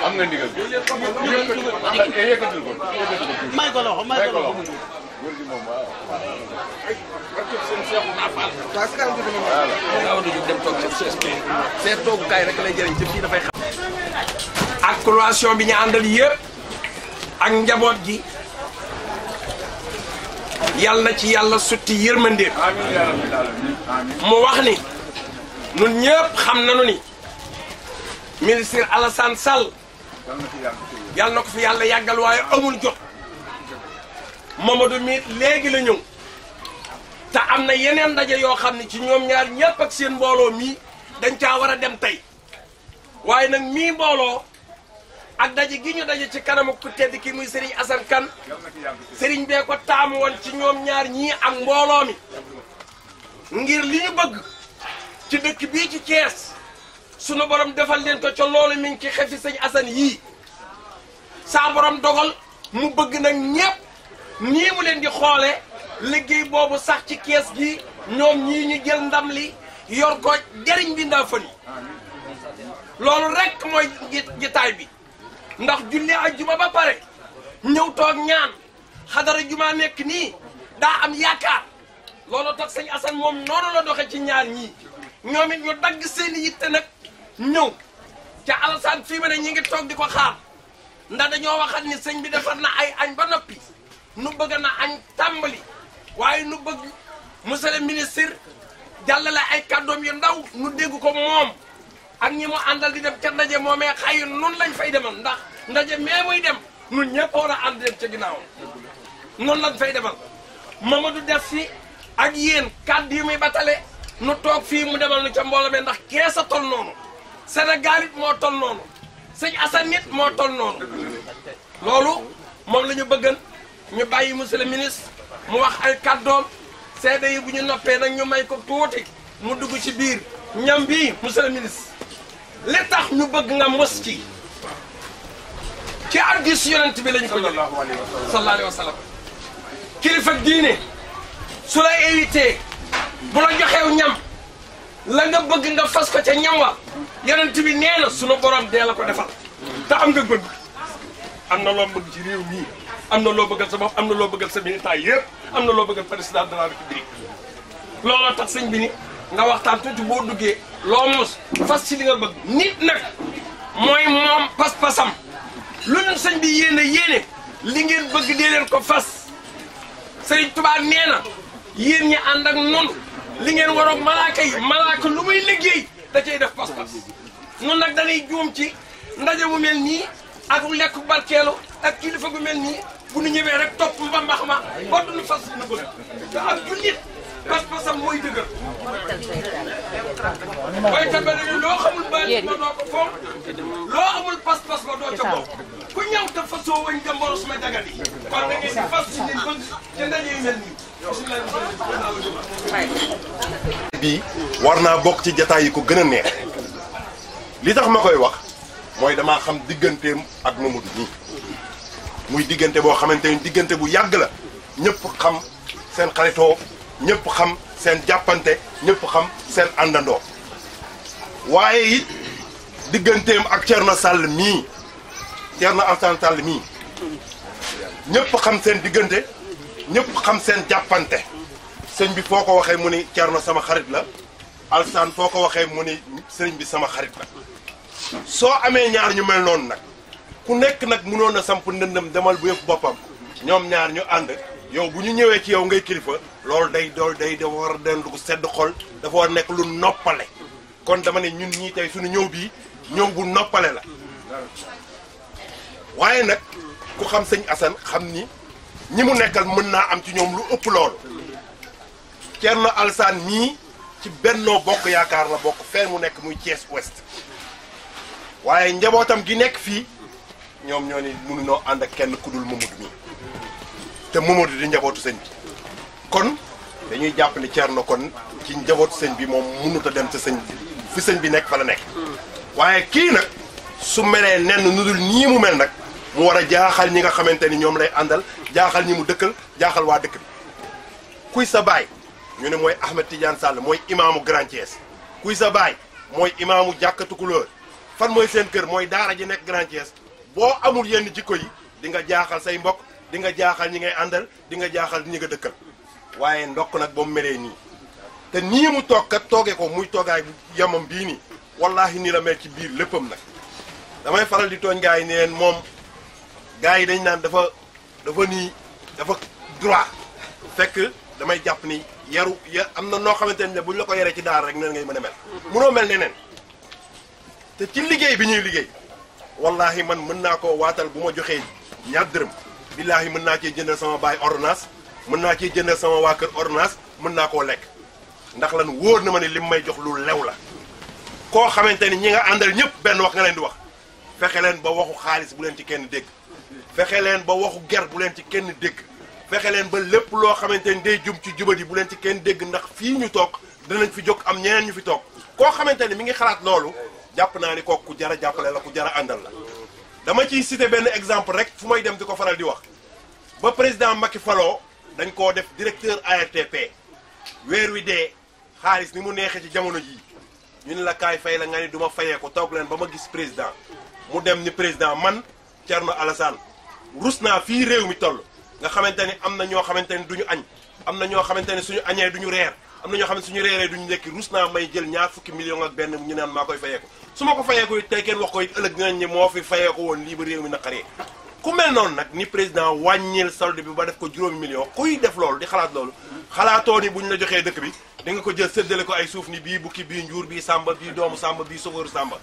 am nga ndigal yëkkatil ko may ko loxo góor gi moom waaw dem toog seen toogukaay rek lay jëriñ ci fii dafay xam ak croation bi ñu àndal yëpp ak njaboot gi yàlla na ci yàlla sutti yërmandeem mu wax ni ñun ñëpp xam nañu ni ministre Alassane Sall yàlla na ko fi yàlla yàggal waaye amul jot Mamadou mi léegi la ñëw te am na yeneen ndaje yoo xam ne ci ñoom ñaar ñëpp ak seen mbooloo mii dañ caa war a dem tey waaye nag mii mbooloo ak daje gi ñu daje ci kanamu ku tedd ki muy Serigne Assane Kane Serigne bee ko taamu woon ci ñoom ñaar ñii ak mbooloo mi ngir li ñu bëgg ci dëkk bii ci Thiès sunu borom defal leen ko ca loolu mi ngi ci xefi sëñ Assane yii saa borom dogal mu bëgg nag ñëpp nii mu leen di xoole liggéey boobu sax ci Thiès gi ñoom ñii ñu jël ndam li yor ko jariñ bi ndaa fëli loolu rek mooy jitaay bi ndax julli ajjuma ba pare ñëw toog ñaan xadara juma nekk nii daa am yaakaar loolu tax sëñ Assane moom noonu la doxe ci ñaar ñii ñoom it ñu dagg seen yitte nag ñëw ca Alassane fii ma ne ñi ngi toog di ko xaar ndax dañoo waxat ni sëñ bi defar na ay añ ba noppi nu bëgg na añ tàmbali waaye nu bëgg monsieur le ministre jàllale ay kàddoom yu ndaw nu dégg ko moom ak ñi mu àndal di dem ca ndaje moomee xayu nun lañ fay demal ndax ndaje mee muy dem nun ñëpp war a ànd dem ca ginnaawam noonu lañ fay demal Mamadou def fi ak yéen kàddu yi muy batale nu toog fii mu demal nu ca mbooloo me ndax Kees a tol noonu Sénégal it moo tol noonu sëñ Assane nit moo tol noonu loolu moom la ñu bëggan ñu bàyyi monsieur le ministre mu wax ay kàddoom seede yi bu ñu noppee nag ñu may ko tuuti mu dugg ci biir ñam bii monsieur le ministre li tax ñu bëgg nga mos ci hadiis yonent bi lañ ko jëlee sallallahu alayhi wa sallam kilifa diine su la invité bu la joxew ñam la nga bëgg nga fas ko ca ñam wa yonent bi nee na sunu borom dee la ko defal te am nga bëgg am na loo bëgg ci réew mii am na loo bëggal sa bopp am na loo bëggal sa militant yëpp am na loo bëggal président de la république looloo tax sëñ bi ni nga waxtaan tuuti boo duggee loo mos fas ci li nga bëgg nit nag mooy moom pas-pasam lu ñu sëñ bi yéene li ngeen bëgg dee leen ko fas sëriñ Tuubaa nee na yéen ñi ànd ak noonu li ngeen waroon malaaka yi malaaka lu muy liggéey da cay def pas-pas noonu nag dañuy juum ci ndaje mu mel nii ak lekk barkeelu ak kilifa gu mel nii bu nu ñëwee rek topp mbambax ma ba duñu fas nu bëgg te ak jullit pas-pasam mooy dëgër baykat ba dañu loo xamul ba doo ko foog loo amul pas-pas ba doo ca bokk ku ñëw te fasoo wañ jamboro suma jagat yi kon da ngeen di fas ci leen bëgg te ndaje yu mel nii bii war naa bokk ci jataay yi ko gën a neex li tax ma koy wax mooy damaa xam digganteem ak Mamadou nii muy diggante boo xamante ni diggante bu yàgg la ñëpp xam seen xaritoo ñëpp xam seen jàppante ñëpp xam seen àndandoo waaye it digganteem ak Thierno Sall mii Thierno Alassane Sall mii ñëpp xam seen diggante ñëpp xam seen jàppante sëñ bi foo ko waxee mu ni Thierno sama xarit la Alassane foo ko waxee mu ni sëriñ bi sama xarit la soo amee ñaar ñu mel noonu nag ku nekk nag mënoon a samp ndëndam demal bu yëf boppam ñoom ñaar ñu ànd yow bu ñu ñëwee ci yow ngay kilifa loolu day dafa war a den lu sedd xol dafa war a nekk lu noppale kon dama ne ñun ñii tey suñu ñëw bii ñëw bu noppale la waaye nag ku xam sëñ Assane xam ni ñi mu nekkal mën naa am ci ñoom lu ëpp loolu Thierno Alassane mii ci Benno Bokk Yaakaar la bokk fee mu nekk muy Thiès Ouest waaye njabootam gi nekk fii ñoom ñoo ni mënuñoo ànd ak kenn ku dul Mamadou mii te Mamadou di njabootu sëñ bi kon dañuy jàpp ni Thierno kon ci njabootu sëñ bi moom mënut a dem sa sëñ fi sëñ bi nekk fa la nekk waaye kii nag su melee nenn nu dul nii mu mel nag mu war a jaaxal ñi nga xamante ni ñoom lay àndal jaaxal ñi mu dëkkal jaaxal waa dëkk bi kuy sa baay ñu ne mooy Ahmed Tidiane Sall mooy imaamu Grand Thiès kuy sa baay mooy imaamu jàkka Tukulóor fan mooy seen kër mooy daara ji nekk Grand Thiès boo amul yenn jikko yi di nga jaaxal say mbokk di nga jaaxal ñi ngay àndal di nga jaaxal ñi nga dëkkal waaye ndokk nag ba mu melee nii te nii mu toog kat toogee ko muy toogaay bu yamam bii nii wallaahi nii la mel ci biir léppam nag damay faral di tooñ gars yi ni leen moom gars yi dañ naan dafa nii dafa droit fekk damay jàpp ni yaru am na noo xamante ne buñ la ko yaree ci daara rek nen ngay mën a mel munoo mel neneen te ci liggéey bi ñuy liggéey wallahi man mën naa koo waatal bu ma joxee ñaar dërëm billaahi mën naa cee jëndal sama baay ordonnance mën naa cee jëndal sama waa kër ordonnance mën naa koo lekk ndax lan wóor na ma ne lim may jox lu lew la koo xamante ni ñi nga àndal ñëpp benn wax nga leen di wax fexe leen ba waxu xaalis bu leen ci kenn dégg fexe leen ba waxu ger bu leen ci kenn dégg fexe leen ba lépp loo xamante ni day jum ci jubadi bu leen ci kenn dégg ndax fii ñu toog danañ fi jóg am ñeneen ñu fi toog koo xamante ni mi ngi xalaat loolu jàpp naa ni kooku ku jara jàppale la ku jara àndal la dama ciy cité benn exemple rek fu may dem di ko faral di wax ba président Macky faloo dañ koo def directeur ARTP weer wi dee xaalis ni mu neexee ci jamono jii ñu ne la kaay fay la nga ni du ma fayee ko toog leen ba ma gis président mu dem ni président man Thierno Alassane rus naa fii réew mi toll nga xamante ni am na ñoo xamante ni duñu añ am na ñoo xamante ni suñu añee duñu reer am na ñoo xam ne suñu reeree duñu nekki rus naa may jël ñaar fukki million ak benn ñu naan maa koy fayeeku su ma ko fayeeku it tey kenn wax ko it ëllëg dinañ ñi moo fi fayeeku woon lii ba réew mi naqaree ku mel noonu nag ni président wàññil solde bi ba def ko juróomi million kuy def loolu di xalaat loolu xalaatoo ni buñ la joxee dëkk bi di nga ko jël séddale ko ay suuf ni bii bukki bii njuur bii sàmba bii doomu sàmba bii sofóoru sàmba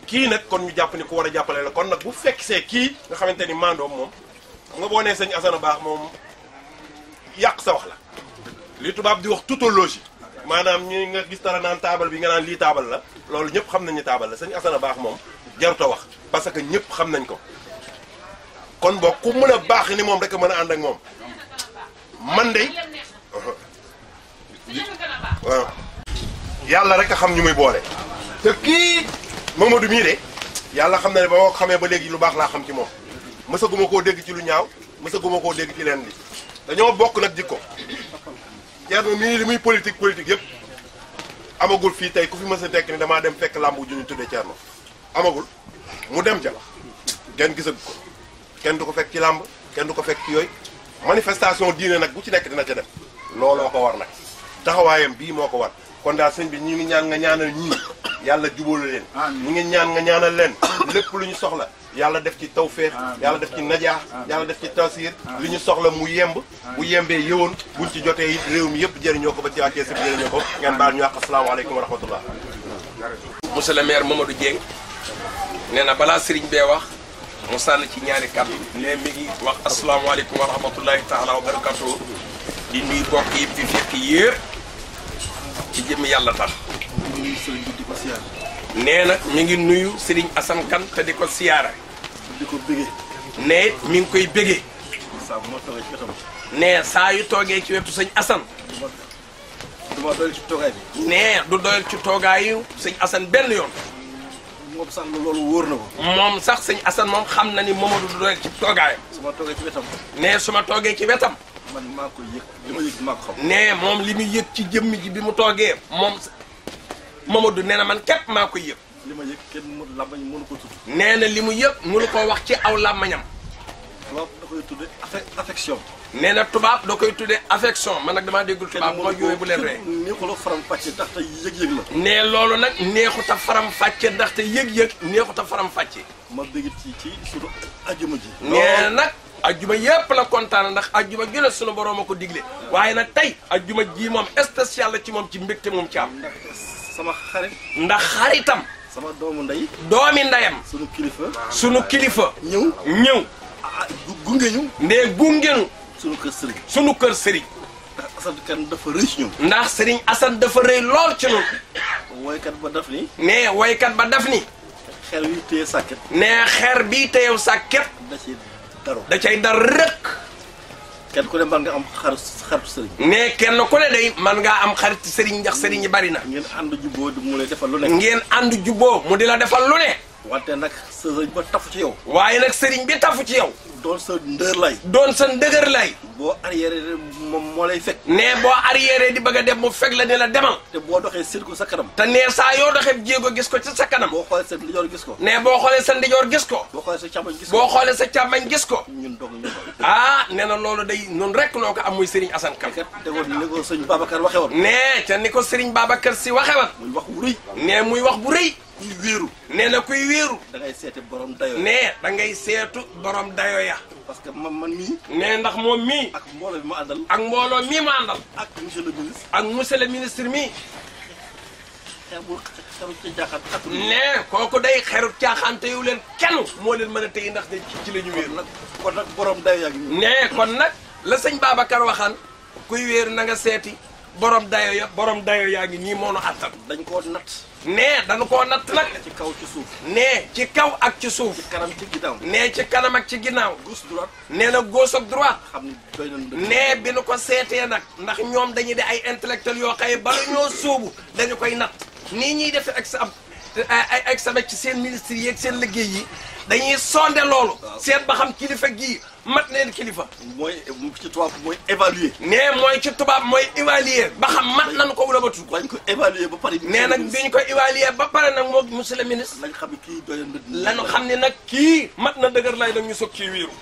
kii nag kon ñu jàpp ni ku war a jàppale la kon nag bu fekk see kii nga xamante ni mandoom moom xam nga boo nee sëñ Assane baax moom yàq sa wax la li tubaab di wax tautologie maanaam ñi nga gis dara naan taabal bi nga naan lii taabal la loolu ñëpp xam nañ ni taabal la sëñ Assane baax moom jaruta wax parce que ñëpp xam nañ ko kon boo ku mën a baax ni moom rek a mën a ànd ak moom man de waaw yàlla rek a xam ñu muy boole te kii Mamadou mii de yàlla xam na ne ba ma ko xamee ba léegi lu baax laa xam ci moom mësaguma koo dégg ci lu ñaaw mësaguma koo dégg ci leen li dañoo bokk nag jikko Thierno mii li muy politique yëpp amagul fii tey ku fi mës a tekk ni damaa dem fekk làmb ju ñu tuddee Thierno amagul mu dem ca kenn gisagu ko kenn du ko fekk ci làmb kenn du ko fekk ci yooyu manifestation diine nag bu ci nekk dina ca dem looloo ko war nag taxawaayam bii moo ko war kon daal sëñ bi ñu ngi ñaan nga ñaanal ñii yàlla jubóole leen ñu ngi ñaan nga ñaanal leen lépp lu ñu soxla yàlla def ci tawfeex yàlla def ci najaax yàlla def ci tasiir li ñu soxla mu yemb bu yembee yëwoon buñ ci jotee it réew mi yëpp jëriñoo ko ba ci wàccee si jëriñoo ko ngeen baal ñu wax asalaamaaleykum wa rahmatullah monsieur le maire Mamadou Dieng nee na balaa sëriñ bee wax mu sànn ci ñaari kàddu ne mi ngi wax asalaamaaleykum wa rahmatullahi taala wa barakatuh di nuyu bokk yi fi fekk yéer ci jëmm yàlla tax nee na mi ngi nuyu Serigne Assane Kane te di ko siyaara di ko bégee ne mi ngi koy bégee saa bu ma toogee ci wetam ne saa yu toogee ci wetu sëñ Assane du ma doyal ci toogaay bi ne du doyal ci toogaayu sëñ Assane benn yoon moom sax loolu wóor na ko moom sax sëñ Assane moom xam na ni Mamadou du doyal ci toogaayam su ma toogee ci wetam ne su ma toogee ci wetam man maa koy yëg li ma yëg maa ko xam ne moom li muy yëg ci jëmm ji bi mu toogee moom Mamadou nee na man képp maa koy yëg li ma yëg kenn mu làmbañ mënu ko tudd nee na li mu yëg mënu ko wax ci aw làmmañam tubaab da koy tudde affection nee na tubaab da koy tudde affection man nag damaa déggul tubaab bu ma jóoyee bu leen ree neexula faram fàcce ndaxte yëg-yëg la ne loolu nag neexuta faram fàcce ndaxte yëg-yëg neexuta faram fàcce ma bégg ci suñu ajuma ji nee nag ajjuma yépp la kontaan ndax ajjuma gi la sunu borom a ko digle waaye nag tey ajjuma ji moom spécial la ci moom ci mbégte moom ci am sama xarit ndax xaritam sama doomu ndey doomi ndeyam sunu kilifa ñëw gunge ñu ndee gungenu sunu kër sëriñ sunu kër sëriñ Assane Kane dafa rëy ci ñun. ndax Serigne Assane dafa rëy lool ci ñun. woykat ba daf ni. ne woykat ba daf ni. xeer wi téye sàkket. ne xeer bii téyew sàkket. da ciy daru. da cay dar rëkk. kenn ku ne mën nga am xaritu sëriñ. ne kenn ku ne day man ngaa am xarit Serigne ndax Serigne yi bari na. ngeen ànd jubboo mu lay defal lu nekk. ngeen ànd jubboo mu di la defal lu ne. wante nag sëriñ ba tafu ci yow. waaye nag Serigne bi tafu ci yow. doon sa ndër lay. doon sa ndëgër lay. boo arrière moom moo lay fekk. ne boo arrière di bëgg a dem mu fekk la ni la demal. te boo doxee séen ko sa kanam. te nee saa yoo doxee jéego gis ko ci sa kanam. boo xoolee sa ndijoor gis ko. ne boo xoolee sa ndijoor gis ko. boo xoolee sa càmmoñ gis ko. boo xoolee sa càmmañ gis ko. ñun dong ñu ko. ah nee na loolu day noonu rek noo ko am muy Serigne Assane Kane. kat defoon ni ko sëñ Babacar waxee woon. ne te ni ko Serigne Babacar si waxee woon. muy wax bu rëy. ne muy wax bu rëy. kuy wéeru. nee na kuy wéeru. da ngay seeti borom dayoo. ne da ngay seetu borom dayo ya. parce que man mii. ne ndax moom mii. ak mbooloo bi ma àndal. ak mbooloo mii ma àndal. ak monsieur le ministre. ak monsieur le ministre mii. xeru ci jaaxaat. ne kooku day xeru caaxaante yu leen kenn moo leen mën a téye ndax de ci la ñu wéeru. kon nag borom dayoo yaa ngi nii. ne kon nag la sëñ Babacar waxaan kuy wéeru na nga seeti borom dayo ya borom dayo yaa ngi nii moo nu attan. dañ koo natt. ne dañu koo natt nag. ci kaw ci suuf. ne ci kaw ak ci suuf. ci kanam ci ginnaaw. ne ci kanam ak ci ginnaaw. gauche droite. nee na gauche ak droite. xam ni doy nañu. ne bi nu ko seetee nag ndax ñoom dañuy di ay intellectuels yoo xëye bala ñoo sóobu dañu koy natt nii ñuy defee ay examen ci seen ministres yi ak seen liggéey yi dañuy sonde loolu. seet ba xam kilifa gii mat leen kilifa. mooy ci tubaab mooy évaluer. ne mooy ci tubaab mooy évaluer ba xam mat nañu ko wala matul ko. bañ ko évaluer ba pare. nee nag bi ñu ko évaluer ba pare nag moom monsieur le ministre. lañ xam ne kii doy na. lañu xam ne nag kii mat na dëgër lay nag ñu soog ciy wéeru.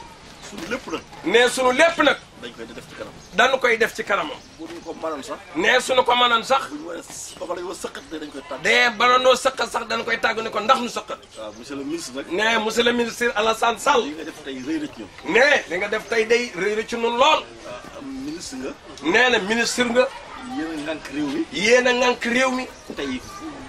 suñu lépp nag. ne sunu lépp nag. dañ koy def ci kanam. dañu koy def ci kanamam. bu ñu ko mënoon sax. ne suñu ko mënoon sax. bu ñu waree soxla yoo sëqat dañ koy tàgg. de bala noo sëqat sax dañu koy tàggu ne ko ndax nu sëqat. waaw monsieur le ministre nag. ne monsieur le ministre Alassane Sall. li nga def tey rëy na ci ñoom. ne li nga def tey day rëy na ci ñun lool. ministre nga. nee na ministre nga. yéen a ngànk réew mi. yéen a ngànk réew mi. tey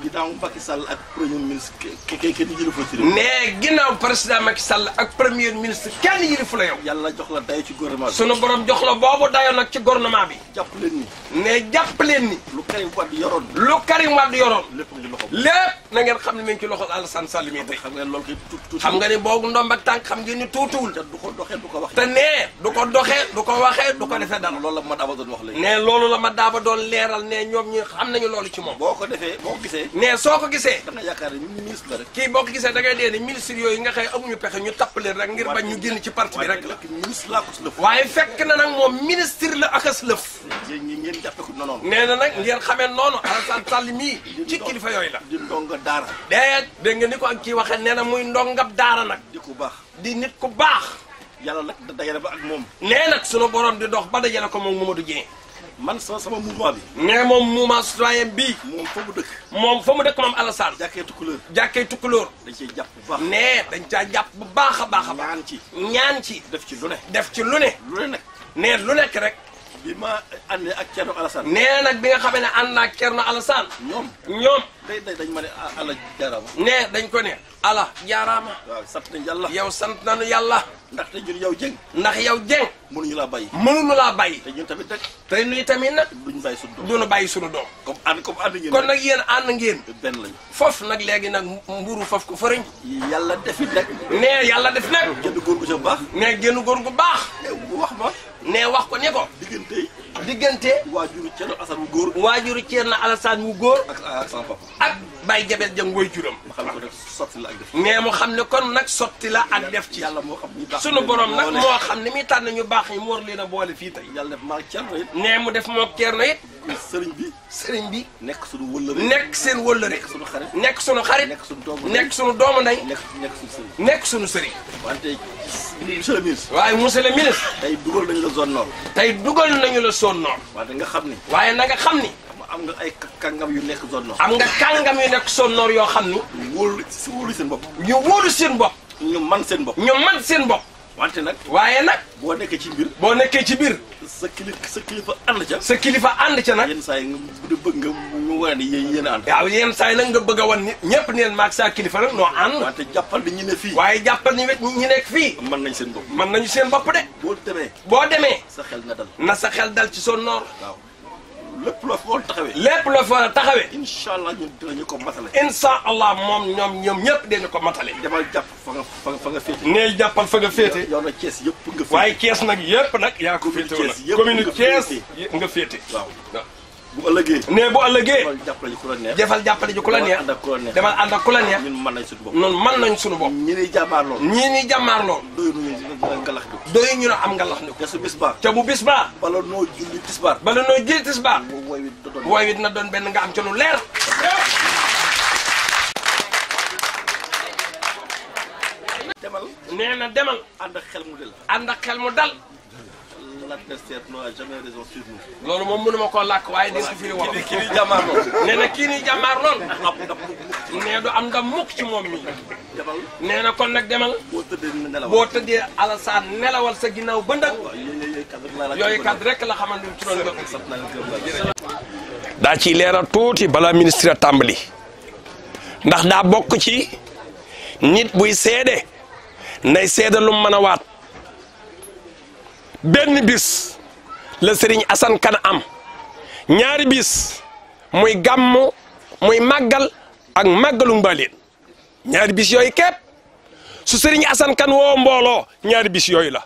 ginnaaw Macky Sall ak premier ministre kenn jëlu fa ci réew. ne ginnaaw président Macky Sall ak premier ministre kenn yilifu la yow. yàlla jox la dayo ci gouvernement bi. sunu borom jox la boobu dayo nag ci gouvernement bi. jàpp leen ni. ne jàpp leen ni. lu Karim Wade yoroon. lu Karim Wade yoroon. lépp nga ci loxo. lépp na ngeen xam ne mi ngi ci loxol Alassane Sall mi tey. xam ngeen loolu kay tuuti. xam nga ni boobu ndomb ak tànk xam ngeen ni tuutiwul. te du ko doxee du ko wax. te nee du ko doxee du ko waxee du ko defee dara. loolu la ma daaba doon wax léegi. ne loolu la ma daaba doon leeral ne ñoom ñi xam nañu loolu ci moom. boo ko defee boo ko gisee. ne soo ko gisee. da nga yaakaar ne ministre la rek. kii boo ko gisee da ngay dee ni ministre yooyu nga xëy amuñu pexe ñu tapp leen rek ngir bañ ñu génn ci parti bi rek la. ministre laa ko si lëf. waaye fekk na nag moom ministre la akas lëf. ngeen jàppe ko noonu. nee na nag ngeen xamee noonu Alassane Sall mii ci kilifa yooyu la. di ndonga daara. dégg nga ni ko ak kii waxee nee na muy ndongab daara nag. di ku baax. di nit ku baax. yàlla nag da dajale ba ak moom. nee nag sunu borom di dox ba dajale ko moom Mamadou Dieng. man sama mouvement bi. nee moom mouvement citoyen bii. moom fa mu dëkk. moom fa mu dëkk moom Alassane. jàkkee tukkulóor. jàkkee tukkulóor. dañ cee jàpp bu baax. nee dañ caa jàpp bu baax a baax a baax. ñaan ci. ñaan ci. def ci lu ne. def ci lu ne. lu ne nag. nee lu nekk rek. bi ma àndee ak Thierno Alassane. nee nag bi nga xamee ne ànd naa ak Thierno Alassane. ñoom. dañ ma ne ala jaaraama. nee dañ ko ne. ala jaaraama. waaw sant nañ yàlla. yow sant nañu yàlla. ndaxte ñun yow Dieng. ndax yow Dieng. mënuñu laa bàyyi. mënuñu laa bàyyi. te ñun tamit nag. te nuy tamit nag. duñ bàyyi suñu doom. duñu bàyyi suñu doom. comme ànd ngeen. kon nag yéen ànd ngeen. benn lañu. foofu nag léegi nag mburu foofu ko fëriñ. yàlla defit nag. nee yàlla def nag. jënd góor gu sa baax. nee génn góor gu baax. bu wax ma. nee wax ko ni ko. diggante. waajuru Thierno Alassane wu góor. waajuru Thierno Alassane wu góor. ak sama papa. ak Baye Jabel Jang woy juram. ma xam ko nag sotti la ak def. nee mu xam ne kon nag sotti la ak def ci. yàlla moo xam ñi baax. sunu borom nag moo xam ne muy tànn ñu baax ñi mu war leen a boole fii tey. yàlla def maa Thierno it. nee mu def moo Thierno it. sëriñ bi. sëriñ bi. nekk suñu wëllëre. nekk seen wëllëre. nekk suñu xarit. nekk suñu xarit. nekk suñu doomu nekk suñu doomu ndey. nekk suñu sëriñ. nekk suñu sëriñ. wante monsieur le ministre. waaye monsieur le ministre. tey dugal nañu la zone nord. tey dugal nañu la zone nord. wante nga xam ni. waaye na nga xam ni. am nga ay kàngam yu nekk zone nord. am nga kàngam yu nekk zone nord yoo xam ni. wóolu seen bopp. ñu wóolu seen bopp. ñu man seen bopp. ñu man seen bopp. wante nag. waaye nag. boo nekkee ci mbir. boo nekkee ci biir. sa kilifa ànd ca. sa kilifa ànd ca nag. yenn saa yi nga bëgg nga mu wane ni yéen a ànd. waaw yenn saa yi nag nga bëgg a wan nit ñëpp neen maag sa kilifa nag noo ànd. wante jàppal ni ñi ne fii. waaye jàppal ni ñi nekk fii. mën nañ seen bopp. mën nañu seen bopp de. boo demee. sa xel na dal. na sa xel dal ci Zone Nord. waaw lépp loo fa war a taxawee. lépp loo fa war a taxawee. incha allah ñun dinañu ko matale. incha allah ñoom ñëpp dinañu ko matale. demal jàpp fa nga féete. nee jàppal fa nga féete. yow nag Thiès yëpp nga féete. waaye Thiès nag yëpp nag yaa ko féete wala commune Thiès nga féete. waaw bu ëllëgee. nee bu ëllëgee. jàppale ji ku la neex. jàppale ji ku la neex. demal ànd ak ku la neex. ñun mën nañ suñu bopp. ñun mën nañ suñu bopp. ñi ni jàmmaar lool. doy ngalax du. doy ñu ne am ngalax du. te su bis baa. te bu bis baa. bala noo julli tisbaar. wooy wi dina doon benn nga am ci lu leer. demal. nee na demal. ànd ak xel mu dal. ànd ak xel mu dal. l'adversaire n'a jamais raison sur nous. loolu moom mënuma koo làkk waaye dina ko firi wax. kii nii jàmmaar lool. nee na kii nii jàmmaar lool. nee du am ndam mukk ci moom mi. demal. nee na kon nag demal. boo tëddee Alassane nelawal sa ginnaaw ba ndëg. yooyu kat rek la xamante ni ci doon gëm. daa ciy leeral tuuti balaa ministre a tàmbali. ndax daa bokk ci nit buy seede nay seede lu mu mën a waat. benn bis la Serigne Assane Kane am ñaari bis muy gàmmu muy màggal ak màggalu Mbaleen ñaari bis yooyu képp su Serigne Assane Kane woo mbooloo ñaari bis yooyu la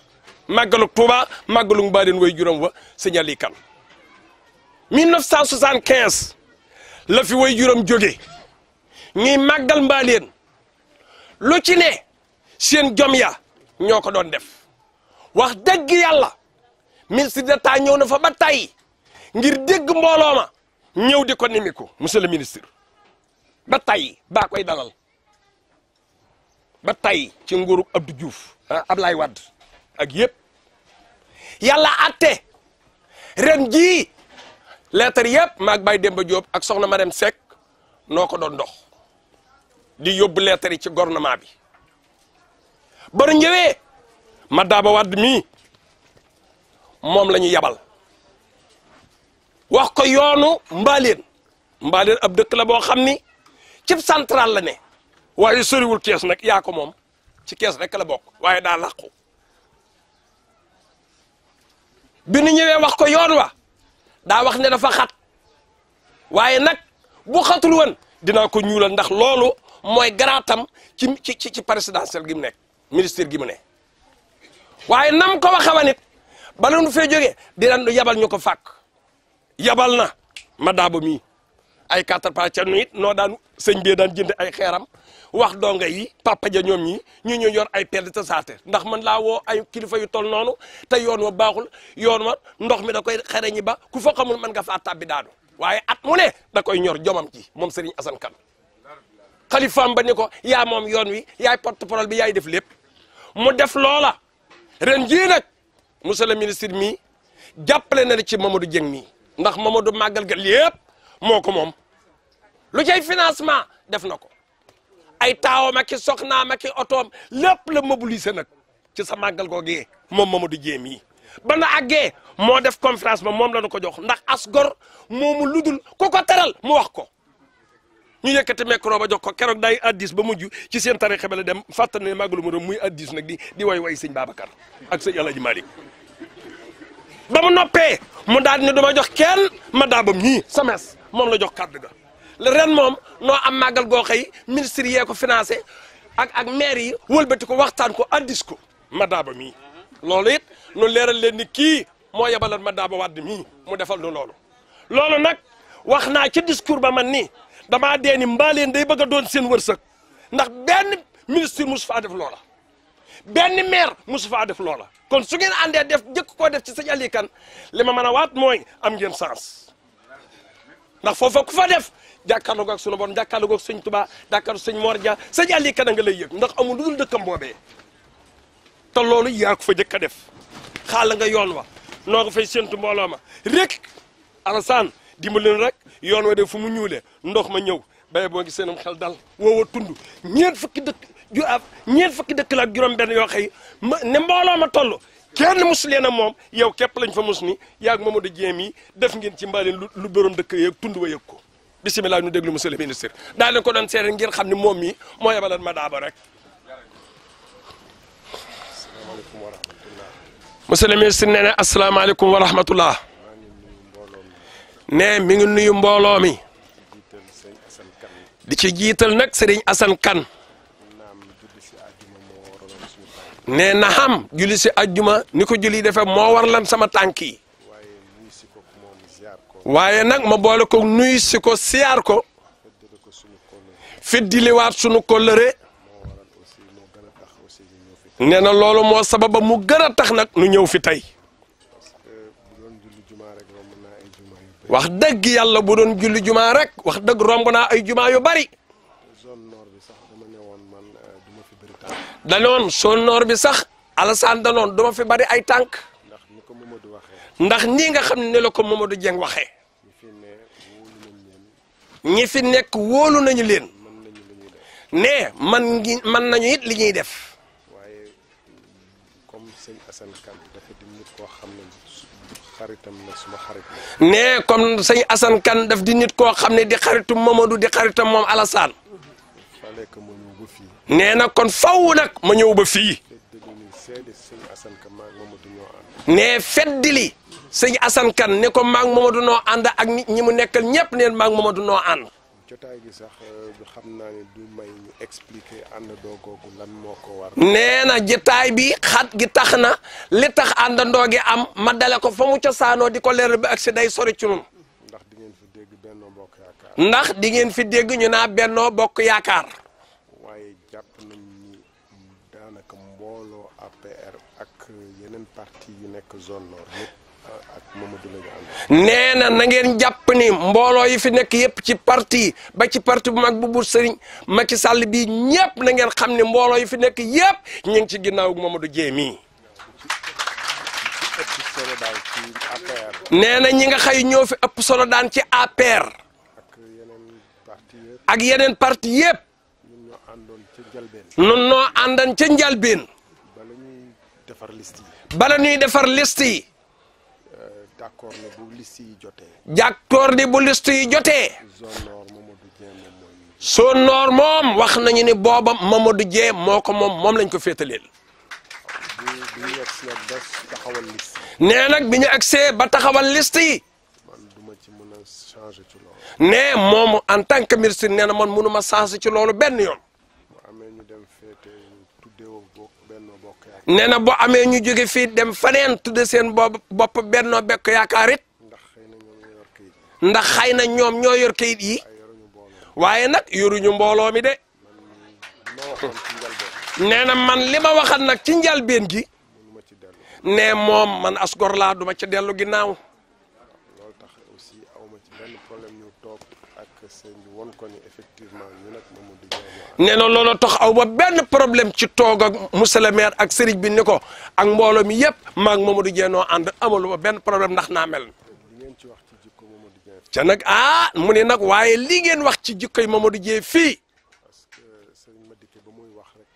màggalu Touba màggalu Mbaleen way juróom wa Sëñ Ali Kane 1975 la fi way juróom jóge ñuy màggal Mbaleen lu ci ne seen jom ya ñoo ko doon def. wax dëgg yàlla ministre d'État ñëw na fa ba tey ngir dégg mbooloo ma ñëw di ko nimiku monsieur le ministre ba tey baa koy dalal ba tey ci nguuru Abdou Diouf Ablaye Wade ak yëpp yàlla atte ren jii lettre yëpp maag Baye Demba Diop ak soxna Marème Seck noo ko doon dox di yóbbu lettre yi ci gouvernement bi ba ñëwee ma daaba wadd mii moom la ñu yabal wax ko yoonu mbaaleen ab dëkk la boo xam ni cib central la ne waaye soriwul Kees nag yaa ko moom ci Kees rek la bokk waaye daa làqu bi nu ñëwee wax ko yoon wa daa wax ne dafa xat waaye nag bu xatul woon dinaa ko ñuulal ndax loolu mooy garaatam ci présidentiel gi mu nekk ministère gi mu ne waaye nam ko waxe wa nit bala nu fee jógee dinañ yabal ñu ko fàkk yabal na ma daaba mii ay 4 pas ca nu it noo daan sëñ bee daan jënd ay xeeram wax donga yi papa ja ñoom ñi ñu yor ay pelle te saate ndax man laa woo ay kilifa yu tol noonu te yoon wa baaxul yoon wa ndox mi da koy xere ñi ba ku fa xamul mën nga faa tàbbi daanu waaye at mu ne da koy ñor jomam ci moom Serigne Assane Kane xalifaam ba ni ko yaa moom yoon wi yaay porte-parole bi yaay def lépp mu def loola ren jii nag monsieur le ministre mi jàppale na ci Mamadou Dieng mii ndax Mamadou màggal ga lépp moo ko moom lu cay financement def na ko ay taawam ak i soxnaam ak i otoom lépp la mobiliser nag ci sa màggal googee moom Mamadou Dieng mii ba na àggee moo def conférence ba moom la nu ko jox ndax as gor moomu ludul ku ko teral mu wax ko ñu yëkkati micro ba jox ko keroog day addis ba mujj ci seen tarixa ba la dem fàttali ne màggalu mu doon muy addis nag di way sëñ Babacar ak sëñ Alaaji Malick ba mu noppee mu daal ne duma jox kenn ma daabam ñii sames moom la jox kàddu ga ren moom noo am màggal goo xëy ministre yee ko financé ak maire yi wëlbati ko waxtaan ko addis ko ma daaba mii loolu it nu leeral leen ni kii moo yebalal ma daaba wadd mii mu defal nu loolu nag wax naa ci discours ba man nii damaa dee ni mbaaleen day bëgg a doon seen wërsëg ndax benn ministre mosu faa def loola benn maire mosu faa def loola kon su ngeen àndee def jëkk koo def ci sëñ Aliou Kane li ma mën a waat mooy am ngeen sens ndax foofa ku fa def jàkkaarloo ak sunu borom jàkkaarloo ak sëñ Touba jàkkaarloo sëñ Mor Dia sëñ Aliou Kane nga lay yëg ndax amul lu dul dëkkam boobee te loolu yaa ko fa jëkk a def xaala nga yoon wa noo ko fay séntu mbooloo ma rek Alassane dimbali leen rek yoon wa de fu mu ñuulee ndox ma ñëw béye boo ngi seenam xel dal woowa tund ñeent fukki dëkk la ak juróom benn yoo xëy ne mbooloo ma toll kenn mus leen a moom yow képp lañ fa mus ni yaag Mamadou Dieng yi def ngeen ci mbaaleen lu borom dëkk yeeg tund wa yëg ko bisimilah ñu déglu monsieur le ministre daa leen ko doon seere ngir xam ne moom mi moo yebalan ma daaba rek monsieur le ministre nee na asalaamaaleykum wa rahmatullah ne mi ngi nuyu mbooloo mi di ci jiital nag Serigne Assane Kane ne na xam julli si ajjuma ni ko julli defee moo war lan sama tànk yi waaye nag ma boole ko nuyu si ko siyaar ko feddiliwaat sunu kóllëre nee na loolu moo sababa mu gën a tax nag nu ñëw fi tey wax dëgg yàlla bu doon julli jumaa rek wax dëgg romb naa ay jumaa yu bari danoon zone nord bi sax Alassane danoon duma fi bari ay tànk ndax nii nga xam ne la ko Mamadou Dieng waxee ñi fi nekk wóolu nañu leen ne man nañu it li ñuy def ne comme sëñ Assane Kane daf di nit koo xam ne di xaritu Mamadou di xaritam moom Alassane nee na kon faw nag ma ñëw ba fii ne feddili sëñ Assane Kane ne ko maag Mamadou noo ànd ak nit ñi mu nekkal ñëpp neen maag Mamadou noo ànd jotaay gi sax xam naa ne du may ñu expliquer àndandoo googu lan moo ko war. nee na jotaay bi xat gi tax na li tax àndandoo gi am ma dale ko fa mu cosaanoo di ko leer bi ak si day sori ci ñun. ndax di ngeen fi dégg Benno Bokk Yaakaar. ndax di ngeen fi dégg ñu naa Benno Bokk Yaakaar. waaye jàpp nañ ni daanaka mbooloo APR ak yeneen parti yu nekk zone nord yëpp ak Mamadou la ñu ànd. nee na na ngeen jàpp ni mbooloo yi fi nekk yëpp ci parti ba ci parti bu mag bu buur Serigne Macky Sall bii ñëpp na ngeen xam ne mbooloo yi fi nekk yëpp ñu ngi ci ginnaaw Mamadou Dieng mii. nee na ñi nga xëy ñoo fi ëpp solo daan ci APR. ak yeneen parti yëpp. ñun ñoo àndoon ca njalbeen. bala ñuy defar liste yi. bala ñuy defar liste yi. d'accord ne bu liste yi jotee. d'accord ni bu liste yi jotee. zone nord Mamadou Dieng moom mooy. zone nord moom wax nañu ni booba Mamadou Dieng moo ko moom lañ ko féetaleel. bi ñu yegg si nag ba taxawal liste. nee nag bi ñu agsee ba taxawal liste yi. man duma ci mën a changer ci loolu. nee moom en tant que ministre nee na man mënuma changer ci loolu benn yoon. bu amee ñu dem féete tuddewoo Benno Bokk Yaakaar. nee na boo amee ñu jóge fii dem faneen tudde seen bopp Benno Bokk Yaakaar it. ndax xëy na ñoom ñoo yor kayit yi. waaye nag yoruñu mbooloo mi de. nee na man li ma waxal nag ci njalbeen gi. nee moom man asgor laa duma ci dellu ginnaaw. loolu tax aussi awma ci benn problème ñu toog ak sëñ bi won ko ni effectivement ñu nag Mamadou Dieng. nee na loolu tax aw ba benn problème ci toog ak monsieur le maire ak sëriñ bi ni ko ak mbooloo mi yëpp maag Mamadou Dieng noo ànd amalu ba benn problème ndax naa mel. ca nag mu ne nag waaye li ngeen wax ci jikkoy Mamadou Dieng fii. parce que sëriñ Madické ba muy wax rek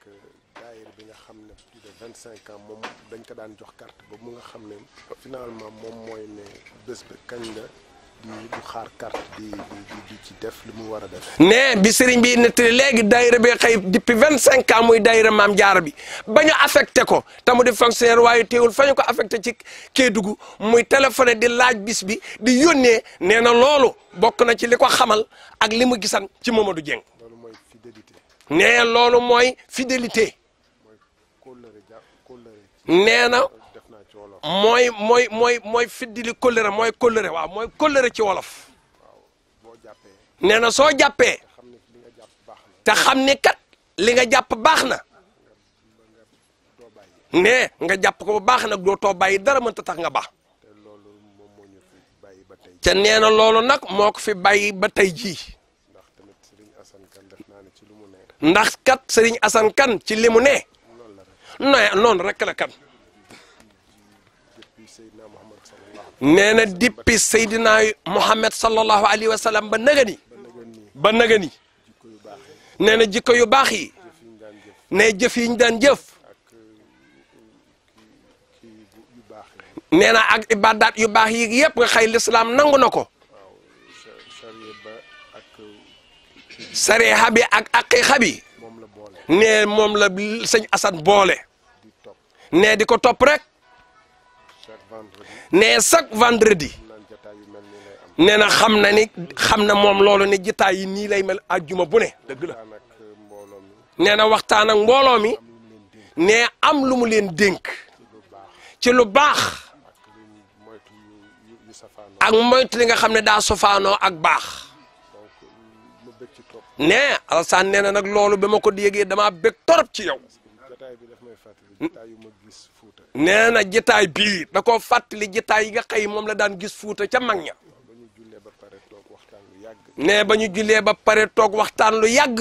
daayira bi nga xam ne plus de 25 ans moom dañ ko daan jox carte ba mu nga xam ne finalement moom mooy ne bés ba kañ la du xaar carte di ci def li mu war a def. ne bi sëriñ bi nettali léegi daayira bi xëy depuis 25 ans muy daayira Maam Jaara bi ba ñu affecté ko te mu di fonctionnaire waaye teewul fa ñu ko affecté ci Kédougou muy téléphoné di laaj bis bi di yónnee nee na loolu bokk na ci li ko xamal ak li mu gisan ci Mamadou Dieng. loolu mooy fidélité. nee loolu mooy fidélité. nee na mooy fiddili kóllëre mooy kóllëre waaw mooy kóllëre ci wolof. nee na soo jàppee te xam ni kat li nga jàpp baax na nee nga jàpp ko bu baax nag doo too bàyyi dara mënta tax nga baax. te nee na loolu nag moo ko fi bàyyi ba tey jii. ndax kat Serigne Assane Kane ci li mu ne. noonu rek la kan. nee na depuis Seydina Muhammad sallallahu alayhi wa sallam ba nagani nee na jikko yu baax yi ne jëf yi ñu daan jëf nee na ak ibadaat yu baax yi yëpp nga xëy lislaam nangu na ko. waaw sariya ba ak. sariya bi ak aqiqa bi. moom la boole. nee moom la sëñ Assane boole. di topp. nee di ko topp rek. chaque vendredi. nee chaque vendredi. naan jataay yu mel nii lay am. nee na xam na moom loolu ne jitaay yi nii lay mel àjjuma bu ne dëgg la. waxtaan ak mbooloo mi. nee na waxtaan ak mbooloo mi. nee am lu mu leen dénk. ci lu baax. ak lu moytu yu safaanoo. ak moytu li nga xam ne daa sofaanoo ak baax. donc mu bëgg ci topp. nee Alassane nee na nag loolu ba ma ko yégee damaa bëgg torop ci yow. jataay bi daf may fàttali jataay yu ma gis Fuuta. nee na jitaay bii da koo fàttali jitaay yi nga xëy moom la daan gis Fuuta ca mag ña. ba ñu jullee ba pare toog waxtaan lu yàgg. nee ba ñu jullee ba pare toog waxtaan lu yàgg.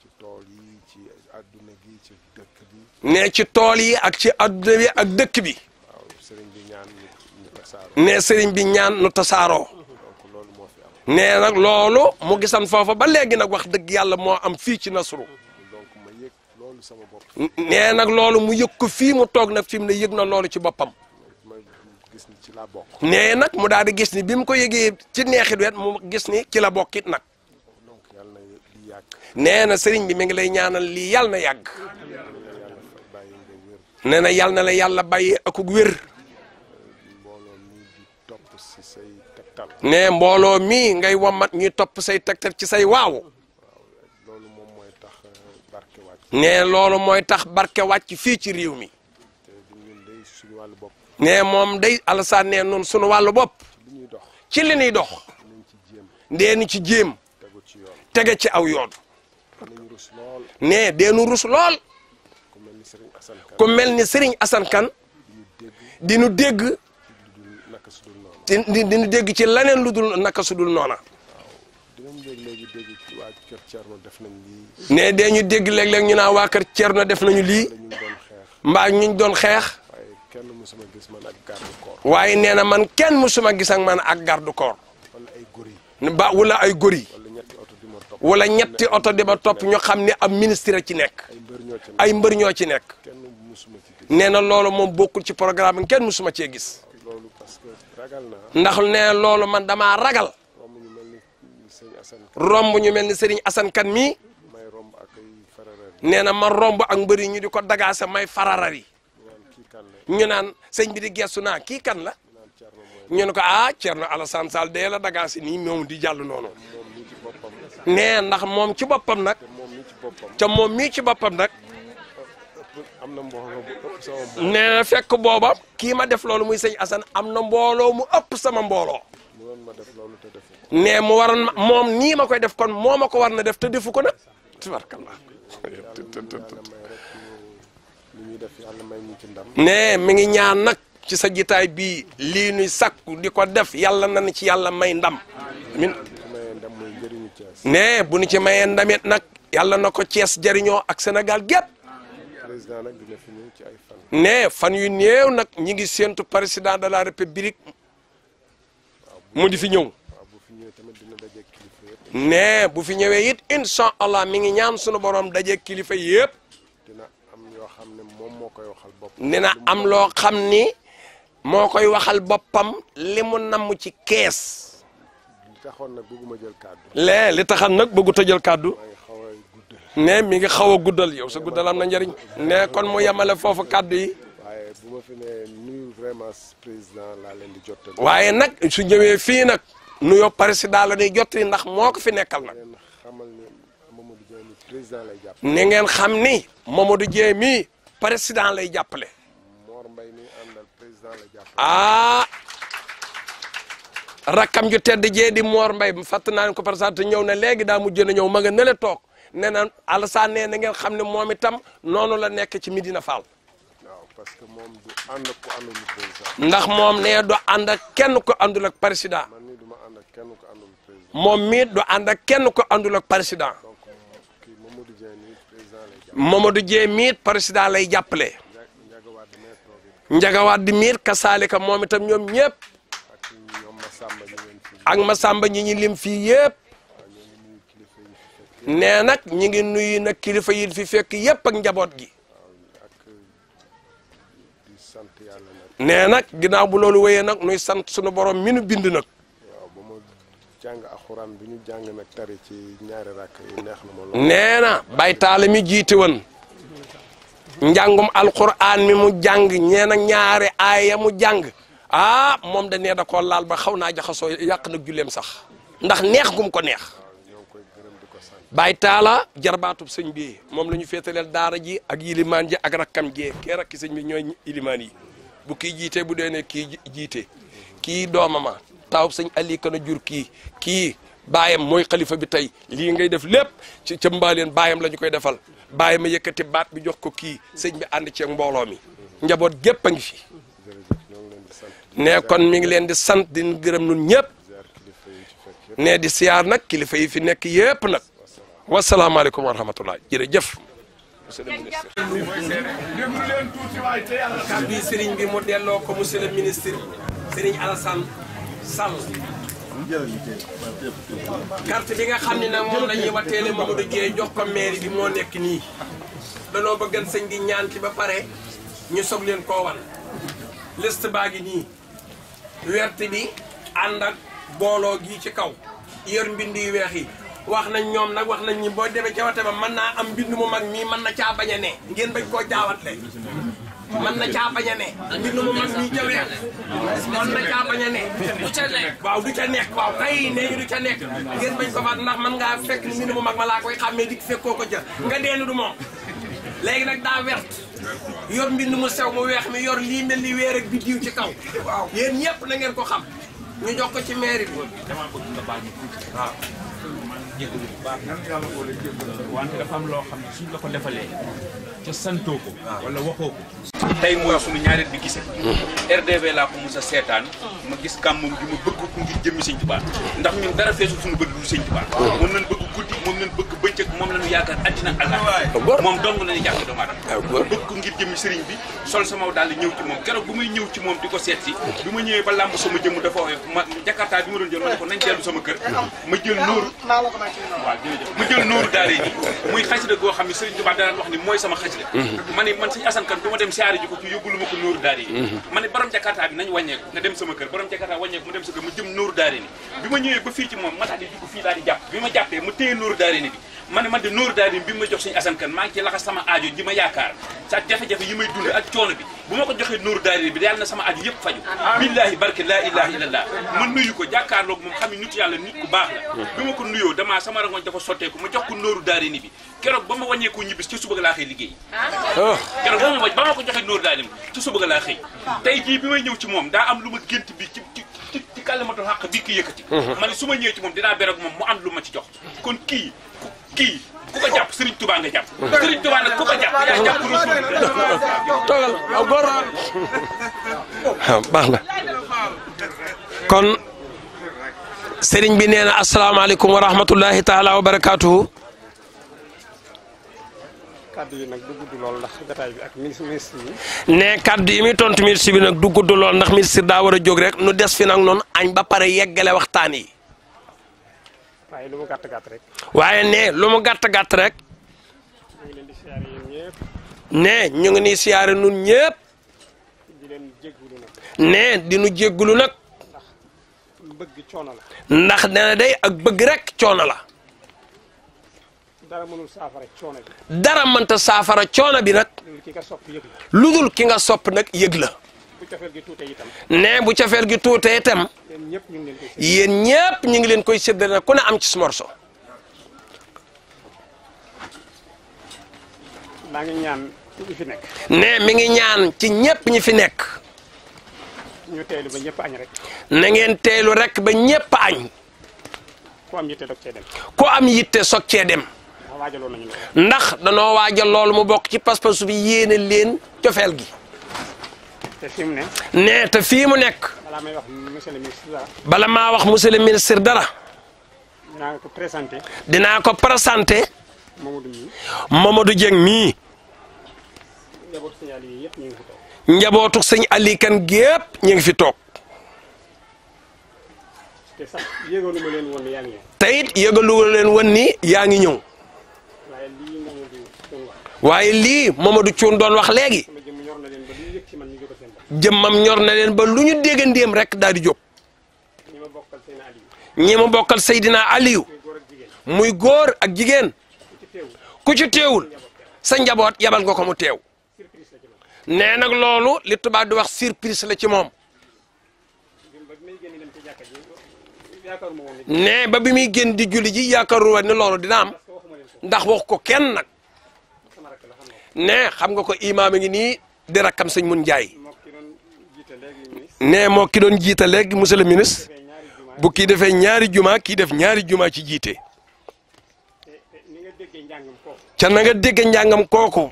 ci tool yi ci àdduna gi ci dëkk bi. nee ci tool yi ak ci adduna bi ak dëkk bi. waaw sëriñ bi ñaan ñu tasaaroo. nee sëriñ bi ñaan nu tasaaroo. donc loolu moo fi am. nee nag loolu mu gisan foofa ba léegi nag wax dëgg yàlla moo am fii ci Nasru. donc ma yëg loolu sama bopp. nee nag loolu mu yëg ko fii mu toog nag fi mu ne yëg na loolu ci boppam. ma gis ni ci laa bokk. nee nag mu daal di gis ni bi mu ko yëgee ci neexit wet mu gis ni ci la bokkit nag. donc yàlla na di yàgg. nee na sëriñ bi mi ngi lay ñaanal lii yàlla na yàgg. yàlla bàyyi nga wér. nee na yàlla na la yàlla bàyyee akug wér. mbooloo mi di topp si say tegtal. nee mbooloo mii ngay wommat ñuy topp say tegtal ci say waaw. loolu moom mooy tax barke wàcc. nee loolu mooy tax barke wàcc fii ci réew mi. te ñun day suñu wàllu bopp. nee moom day Alassane nee noonu sunu wàllu bopp. li ñuy dox. ci li ñuy dox. nañ ci jéem. deenu ci jéem. tegu ci yoon. tege ci aw yoon. nañ rus lool. nee deenu rus lool. ku mel ni Serigne Assane Kane. ku mel ni Serigne Assane Kane. di nu dégg. lu dul naka su dul noonu. di nu dégg ci leneen lu dul naka su dul noona. dinañ léegi dégg ci waa Kër Thierno def nañ lii. nee dee ñu dégg léeg-léeg ñu naan waa kër Thierno def nañu lii. la ñu doon xeex. mbaa ñu doon xeex. waaye kenn mësuma gis man ak garde corps. waaye nee na man kenn mësuma gis ak man ak garde corps. wala ay góor yi. wala ay góor yi. wala ñetti oto di ma topp. wala ñetti oto di ba topp ñu xam ne am ministre ci nekk. ay mbër ñoo ci ay mbër ñoo ci nekk. kenn mësuma ci gis. nee na loolu moom bokkul ci programme bi kenn mësuma cee gis. loolu parce que ragal naa. ndax nee loolu man damaa ragal. romb ñu mel ni sëñ Assane. romb ñu mel ni Serigne Assane Kane mii. may romb ak ay fararar yi. nee na ma romb ak mbër yi ñu di ko dagaase may fararar yi. naan kii kan la. ñu naan sëñ bi di gestu naa kii kan la. naan Thierno mooy. ñu ne ko ah Thierno Alassane Sall dee la dagaase nii moom di jàll noonu. moom mi ci boppam. nee ndax moom ci boppam nag. te moom mi ci boppam. ca moom mii ci boppam nag. am na mbooloo bu ëpp sama mbooloo. nee na fekk booba kii ma def loolu muy sëñ Assane am na mbooloo mu ëpp sama mbooloo. mu doon ma def loolu te defu ko. nee mu waroon ma moom nii ma koy def kon moo ma ko war na def te defu ko nag. tubarkallah. yàlla may rek lu ñuy def yàlla may ñu ci ndam. nee mi ngi ñaan nag ci sa jitaay bii lii nuy sakku di ko def yàlla na ci yàlla may ndam. min su mayee ndam mooy njëriñu Thiès. nee bu ñu ci mayee ndamit nag yàlla na ko Thiès jariñoo ak Sénégal gépp. président nag dina fi ñëw ci ay fan. nee fan yu néew nag ñi ngi séentu président de la république mu di fi ñëw. waaw bu fi ñëwee tamit dina daje kilifa yëpp. nee bu fi ñëwee it incha allah mi ngi ñaan sunu borom daje kilifa yëpp. dina am yoo xam ne moom moo koy waxal bopp. dina am loo xam ni moo koy waxal boppam li mu namm ci kees. li taxoon nag bëgguma jël kàddu. li taxan nag bëggu ta jël kàddu. may xaw a guddal. ne mi ngi xaw a guddal yow sa guddal am na njëriñ. ne kon mu yemale foofu kàddu yi. waaye bu ma fi ne nuyu vraiment président laa leen di jottali. waaye nag su ñëwee fii nag nuyoo président la ñuy jottali ndax moo ko fi nekkal nag. ngeen xamal ne Mamadou Dieng ni président lay jàpp. ni ngeen xam ni Mamadou Dieng mii président lay jàppale. Mor Mbaye mi àndal président lay jàpp. ah rakkam ju tedd jee di Mor Mbaye fàtt naa ne ko présenté ñëw na léegi daa mujj na ñëw ma nga nële toog nee na Alassane nee na ngeen xam ne moom itam noonu la nekk ci Medina Fall. waaw parce que moom du ànd ak ku àndul président. ndax moom nee du ànd ak kenn ko àndul ak président. man mii du ma ànd ak kenn ku àndul président. moom mii du ànd ak kenn ko àndul ak président. donc kii Mamadou Dieng nii président lay jàpp. Mamadou Dieng mii président lay jàppale. Njagawaat di mee toog it. Njagawaat di miir kasaalika moom itam ñoom ñëpp. ak ñoom Massamba ñu ngeen fi. ak Massamba ñi ñi lim fii yëpp. waaw ñoo ngi nuyu kilifa yi fi fekk. nee nag ñi ngi nuyu nag kilifa yi fi fekk yëpp ak njaboot gi. waaw ak di sant yàlla nag. nee nag ginnaaw bu loolu wéyee nag nuy sant sunu borom mi nu bind nag. waaw ba ma jàng alxuraan bi ñu jàng nag tari ci ñaari rakk yi neex na ma lool. nee na baytaale mi jiite woon njàngum alxuraan mi mu jàng ñeena ñaari aaya mu jàng moom da nee da koo laal ba xaw naa jaxasoo yàq nag julleem sax ndax neex gum ko neex. baytaala jarbaatub sëñ bi moom la ñu féetaleel daara ji ak yilimaan ji ak rakkam jee kee rakki sëñ bi ñooy yilimaan yi bu kii jiite bu dee ne kii jiite kii doomama taawub sëñ Ali Kana jur kii baayam mooy xalifa bi tey lii ngay def lépp ci ca mbaaleen baayam la ñu koy defal baayam a yëkkati baat bi jox ko kii sëñ bi ànd ceeg mbooloo mi njaboot gépp a ngi fi ne kon mi ngi leen di sant di gërëm nun ñëpp ne di siyaar nag kilifa yi fi nekk yëpp nag wasalaamaaleykum wa rahmatullah jërëjëf monsieur le ministre. kàddu yi sëriñ bi mu delloo ko monsieur le ministre Serigne Alassane Sall. carte bi nga xam ne nag moom la ñuy wateele Mamadou Dieye jox ko mairie bi moo nekk nii danoo bëggan sëñ bi ñaan ci ba pare ñu soog leen koo wan liste baa ngi nii werte bi ànd ak booloo gii ci kaw yor mbind yu weex yi wax nañ ñoom nag wax nañ ñi boo demee ca wate ba mën naa am mbind mu mag mii mën na caa bañ a ne ngeen bañ koo jaawatle mën na caa bañ a ne mbind mu mag mii ca weex mën na caa bañ a ne du ca nekk waaw du ca nekk waaw tey nee ñu du ca nekk ngeen bañ ko faat ndax mën ngaa fekk ni mbind mu mag ma laa koy xàmmee dik fekkoo ko ca nga deenu du moom léegi nag daa wert yor mbind mu sew mu weex mi yor lii mel ni weer ak biddiw ci kaw yéen ñëpp na ngeen ko xam ñu jox ko ci mairie bi waaw jégalu bu baax nan yàlla boole jégalu wante dafa am loo xam ne suñ la ko defalee ca santoo ko wala waxoo ko tey mooy suñu ñaareel bi gisee RDV laa ko mos a seetaan ma gis kàmmam bi ma bëgg ko ngir jëmmi sëñ Tuubaa ndax ñun dara feesul suñu bëgg lu sëñ Tuubaa moom lañ bëgg guddi moom lañ bëgg bëccëg moom lañu yaakaar addina ak moom dong lañu jàppe doomu aadama bëgg ko ngir jëmmi sëriñ bi sol sama daal ñëw ci moom keroog bu may ñëw ci moom di ko seet si bi ma ñëwee ba làmb sama jëmm dafa woyof ma jakarta bi ma doon jël ma ne ko nañ dellu sama kër ma jël nóoru waaw jërëjëf mu jël nóoru daare ni muy xasida goo xam ne Sëriñ Tuubaa daan wax ni mooy sama xasida ma ne man sëñ Asan Kan du ma dem siyaare ji ko ci yóbbulu ma ko nóoru daare yi ma ne borom jakarta bi nañ wàññeeku nga dem sama kër borom jakarta wàññeeku mu dem sa kër mu jëm nóoru daare ni bi ma ñëwee ba fii ci moom ma daal di dugg fii daal di jàpp bi ma jàppee mu téye nóoru daare ni bi ma ne man de nóoru daare ni bi ma jox sëñ Asan Kan maa ngi ci laxas sama aajo ji ma yaakaar sa jafe-jafe yi may dund ak coono bi bu ma ko joxee nóoru daare ni bi yàlla na sama aajo yëpp faju billaahi barke laa ilaha illallah ma nuyu ko jàkkaarloog moom xam ne nit yàlla nit ku baax la bi ma ko nuyoo damaa sama rangoñ dafa sotteeku ma jox ko nóoru daare ni bi keroog ba ma wàññeekoo ñibbis ci suba ga laa xëy liggéey keroog ba ma ko joxee nóoru daare ni bi ci suba ga laa xëy tey jii bi may ñëw ci moom daa am lu ma gént bi ci kàllamatul xàq bi ki yëkkati ma ne su ma ñëwee ci moom dinaa berog moom mu am lu ma ci jox kon kii ku ko jàpp Serigne Touba nga jàpp Serigne Touba nag ku ko jàpp yaa jàpp toogal aw góor baax na kon Serigne bi nee na asalaamaaleykum wa rahmatullahi taala wa barakaatuhu kaddu yi nag du gudd lool ndax jotaay bi ak ministre yi. ne kaddu yi muy tontu ministre bi nag du gudd lool ndax ministre daa war a jóg rek nu des fi nag noonu añ ba pare yeggale waxtaan yi. waaye lu mu gàtt gàtt rek. waaye ne lu mu gàtt gàtt rek. ñu ngi leen di siyaare yéen ñëpp. ne ñu ngi nii siyaare nun ñëpp. di leen jéggulu nag. ne di nu jéggulu nag. ndax bëgg coono la. ndax dana day ak bëgg rek coono la. dara mënul saafara coono bi. dara mënta saafara coono bi nag. lu ki nga sopp yëg la. lu dul ki nga sopp nag yëg la. bu cofeel gi tuutee itam. ne bu cofeel gi tuutee itam. yéen ñëpp ñu ngi leen koy. yéen ñëpp ñu ngi leen koy séddale nag ku ne am ci morso. maa ngi ñaan ci ñi fi nekk. ne mi ngi ñaan ci ñëpp ñi fi nekk. ñu teelu ba ñëpp añ rek. na ngeen teelu rek ba ñëpp añ. ku am yitte dog cee dem. ku am yitte soog cee dem. waajaloon nañu loolu. ndax danoo waajal loolu mu bokk ci pas-pasu bi yéene leen cofeel gi. te fi mu ne. ne te fii mu nekk. balaa may wax monsieur le ministre dara. bala maa wax monsieur le ministre dara. dinaa ko présenté. dinaa ko présenté. Mamadou mii. Mamadou Dieng mii. njabootu signal yi yëpp ñu ngi fi toog. njabootu sëñ Ali Kan gépp ñu ngi fi toog. te sax yëgalu ma leen woon yaa ngi ñëw. te it yëgalu leen woon ni yaa ngi ñëw. waaye lii Mamadou doon wax. waaye lii Mamadou Thioune doon wax léegi. sama jëmm ñor na leen ba lu ñu yëg ci man ñu jóg seen bopp. jëmmam ñor na leen ba lu ñu déggandéem rek daal di jóg ñi ma bokkal Seydina Aliou muy góor ak jigéen ku ci teewul sa njaboot yabal nga ko mu teew nee nag loolu li tubaab di wax surprise la ci moom nee ba bi muy génn di julli ji yaakaaru woon ne loolu dina am ndax wax ko kenn nag nee xam nga ko imaam a ngi nii di rakkam sëñ mun Njaay nee moo ki doon jiite léegi monsieur le ministre bu kii defee ñaari juma kii def ñaari juma ci jiite ca na nga dégg njàngam kooku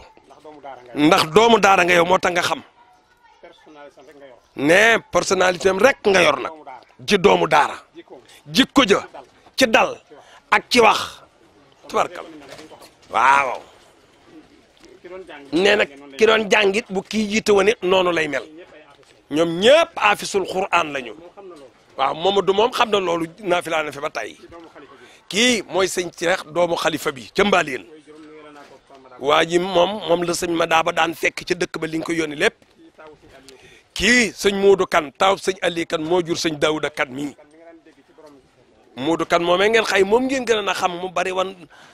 ndax doomu daara nga yow moo tax nga xam nee personnalité am rek nga yor nag ji doomu daara jikko ja ci dal ak ci wax tubarkal waaw nee na ki doon jàngit bu kii jiite woon it noonu lay mel ñoom ñëpp afisul Qur'an lañu waaw Mamadou moom xam na loolu naafilaa na fi ba tey kii mooy sëñ Ceex doomu xalifa bi ca Mbaaleen waa ji moom la sëñ Madaaba daan fekk ca dëkk ba li nga ko yónni lépp kii sëñ Moodu Kan taw sëñ Ali Kan moo jur sëñ Daawuda Kan mii Moodu Kan moomee ngeen xay moom ngeen gën a xam mu bari wan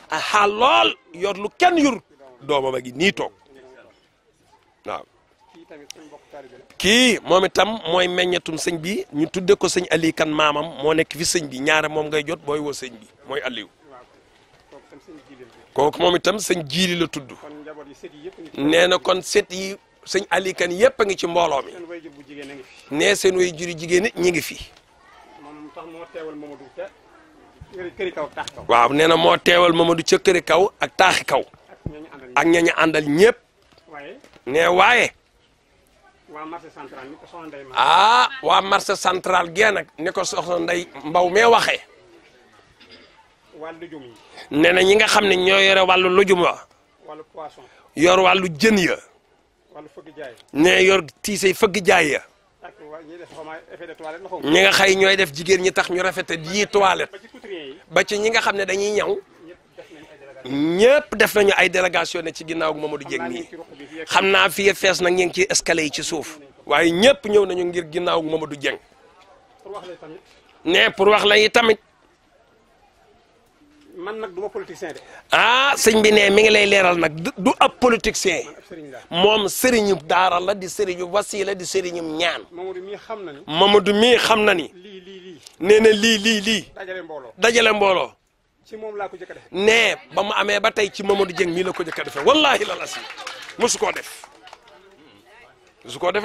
xaal lool yor lu kenn yur doomam a gi nii toog waaw kii moom itam mooy meññetum sëñ bi ñu tudde ko sëñ Ali Kan maamam moo nekk fi sëñ bi ñaare moom ngay jot booy woo sëñ bi mooy Aliou kooku moom itam sëñ jiili la tudd nee na kon set yi sëñ Ali Kan yépp a ngi ci mbooloo mi nee seen way juri jigéen nit ñi ngi fi waaw nee na moo teewal Mamadou ca këri kaw ak taaxi kaw ak ñañu àndal ñëpp nee waaye waa marché central gee nag ni ko soxna Ndey Mbaw mee waxee nee na ñi nga xam ne ñoo yore wàllu lujum wa yor wàllu jën ya ne yor tiisey fëgg jaay ya ñi nga xay ñooy def jigéen ñi tax ñu rafete yii toilette ba ci ñi nga xam ne dañuy ñaw ñëpp def nañu ay délégation ne ci ginnaaw Mamadou Dieng nii xam naa fii fees nag ñu ngi ci escalier yi ci suuf waaye ñëpp ñëw nañu ngir ginnaaw Mamadou Dieng ne pour wax la yi tamit man nag du ma politicien de. ah sëñ bi ne mi ngi lay leeral nag du ab politicien moom sëriñu daara la di sëriñu wasila di sëriñu ñaan. Mamadou mii xam na ni. Mamadou mii xam na ni. lii. nee na lii. dajale mbooloo. ci moom laa ko jëkk a def. nee ba mu amee ba tey ci Mamadou Dieng mii la ko jëkk a defee wallaahi la si mosu koo def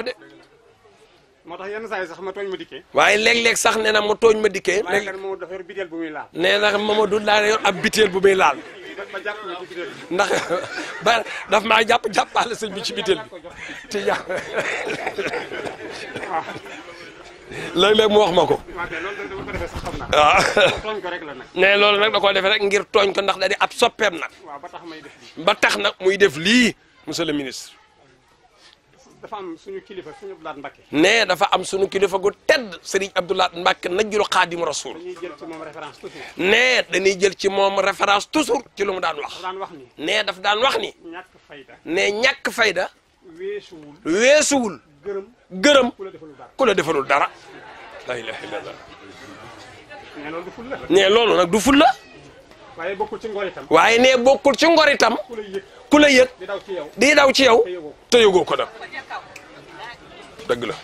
de. moo tax yenn saa yi sax ma tooñ ma dikkee. waaye léeg-léeg sax nee na mu tooñ ma dikkee. léegi nag Mamadou dafa yor biteel bu muy laal. nee na Mamadou daa yor ab biteel bu muy laal. ba jàpp ma ci biteel bi. ndax ba daf maa jàppale sëñ bi ci biteel bi te jàpp léeg-léeg mu wax ma ko. waaw kay loolu dama ko defee sax xam naa. waaw tooñ ko rek la nag. nee loolu nag da koo defee rek ngir tooñ ko ndax da di ab soppeem nag. waaw ba tax may def lii. ba tax nag muy def lii monsieur le ministre. dafa am suñu kilifa suñu Abdoulaye Mbacke. nee dafa am suñu kilifa gu tedd Serigne Abdoulaye Mbacke najjulu Xaadimu Rasuul. dañuy jël ci moom référence toujours. nee dañuy jël ci moom référence toujours ci lu mu daan wax. daan wax ni. nee daf daan wax ni. ñàkk fayda. nee ñàkk fayda. weesuwul. gërëm. ku la defalul dara. la ilaha illallah. nee loolu du ful la. nee loolu nag du ful la. waaye bokkul ci ngor itam. waaye nee bokkul ci ngor itam. ku la yëg. ku la yëg. di daw ci yow. di daw ci yow. te yëgoo ko nag. dëgg la.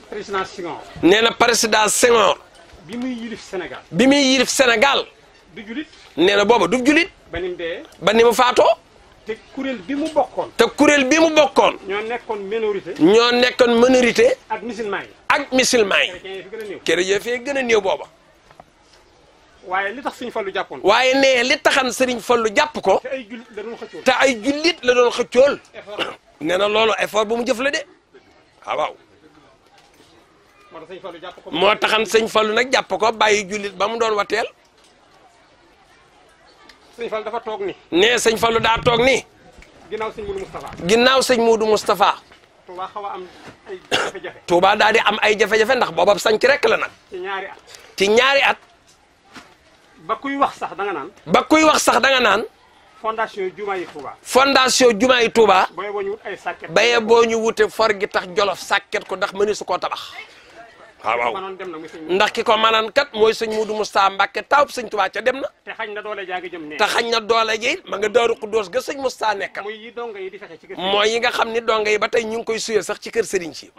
président Senghor. nee na président Senghor. bi muy yilif Sénégal. bi muy yilif Sénégal. du julit. nee na booba du julit. ba ni mu dee. ba ni mu faatoo. te kuréel bi mu bokkoon. te kuréel bi mu bokkoon. ñoo nekkoon minorité. ñoo nekkoon minorité. ak musulman yi. ak musulman yi. chrétien yi fi gën a néew. chrétien fee gën a néew booba. waaye li tax Sëriñ Fallu jàppoon. waaye nee li taxan Sëriñ Fallu jàpp ko. te ay jullit la doon xëccool. te ay jullit la doon xëccool. effort. nee na loolu effort bu mu jëf la de. waaw. moo tax Sëriñ Fallu jàpp ko. moo taxan Sëñ Fallu nag jàpp ko bàyyi jullit ba mu doon wateel. Sëriñ Fallu dafa toog ni. nee Sëñ Fallu daa toog ni. ginnaaw sëñ Moudou Moustapha. ginnaaw sëñ Moudou Moustapha. Touba xaw a am ay jafe-jafe. Touba daal di am ay jafe-jafe ndax booba sanc rek la nag. ci ñaari at. ci ñaari at. ba kuy wax sax da nga naan. ba kuy wax sax da nga naan. fondation jumaa yi Touba. fondation jumaa yi Touba. booy boo ñu wut ay sàkket. baye boo ñu wute for gi tax Jolof sàkket ko ndax mëni su koo tabax. waaw ndax ki ko manan kat mooy sëñ Modou Moustapha Mbacke taw sëñ Touba ca dem na. te xañ na doole jaa ngi jëm ne. te xañ na doole ji ma nga Daaru Xuddoos ga sëñ Moustapha nekkal. muy yi donga yi di fexe ci kër. mooy yi nga xam ni donga yi ba tey ñu ngi koy suyee sax ci kër Serigne si.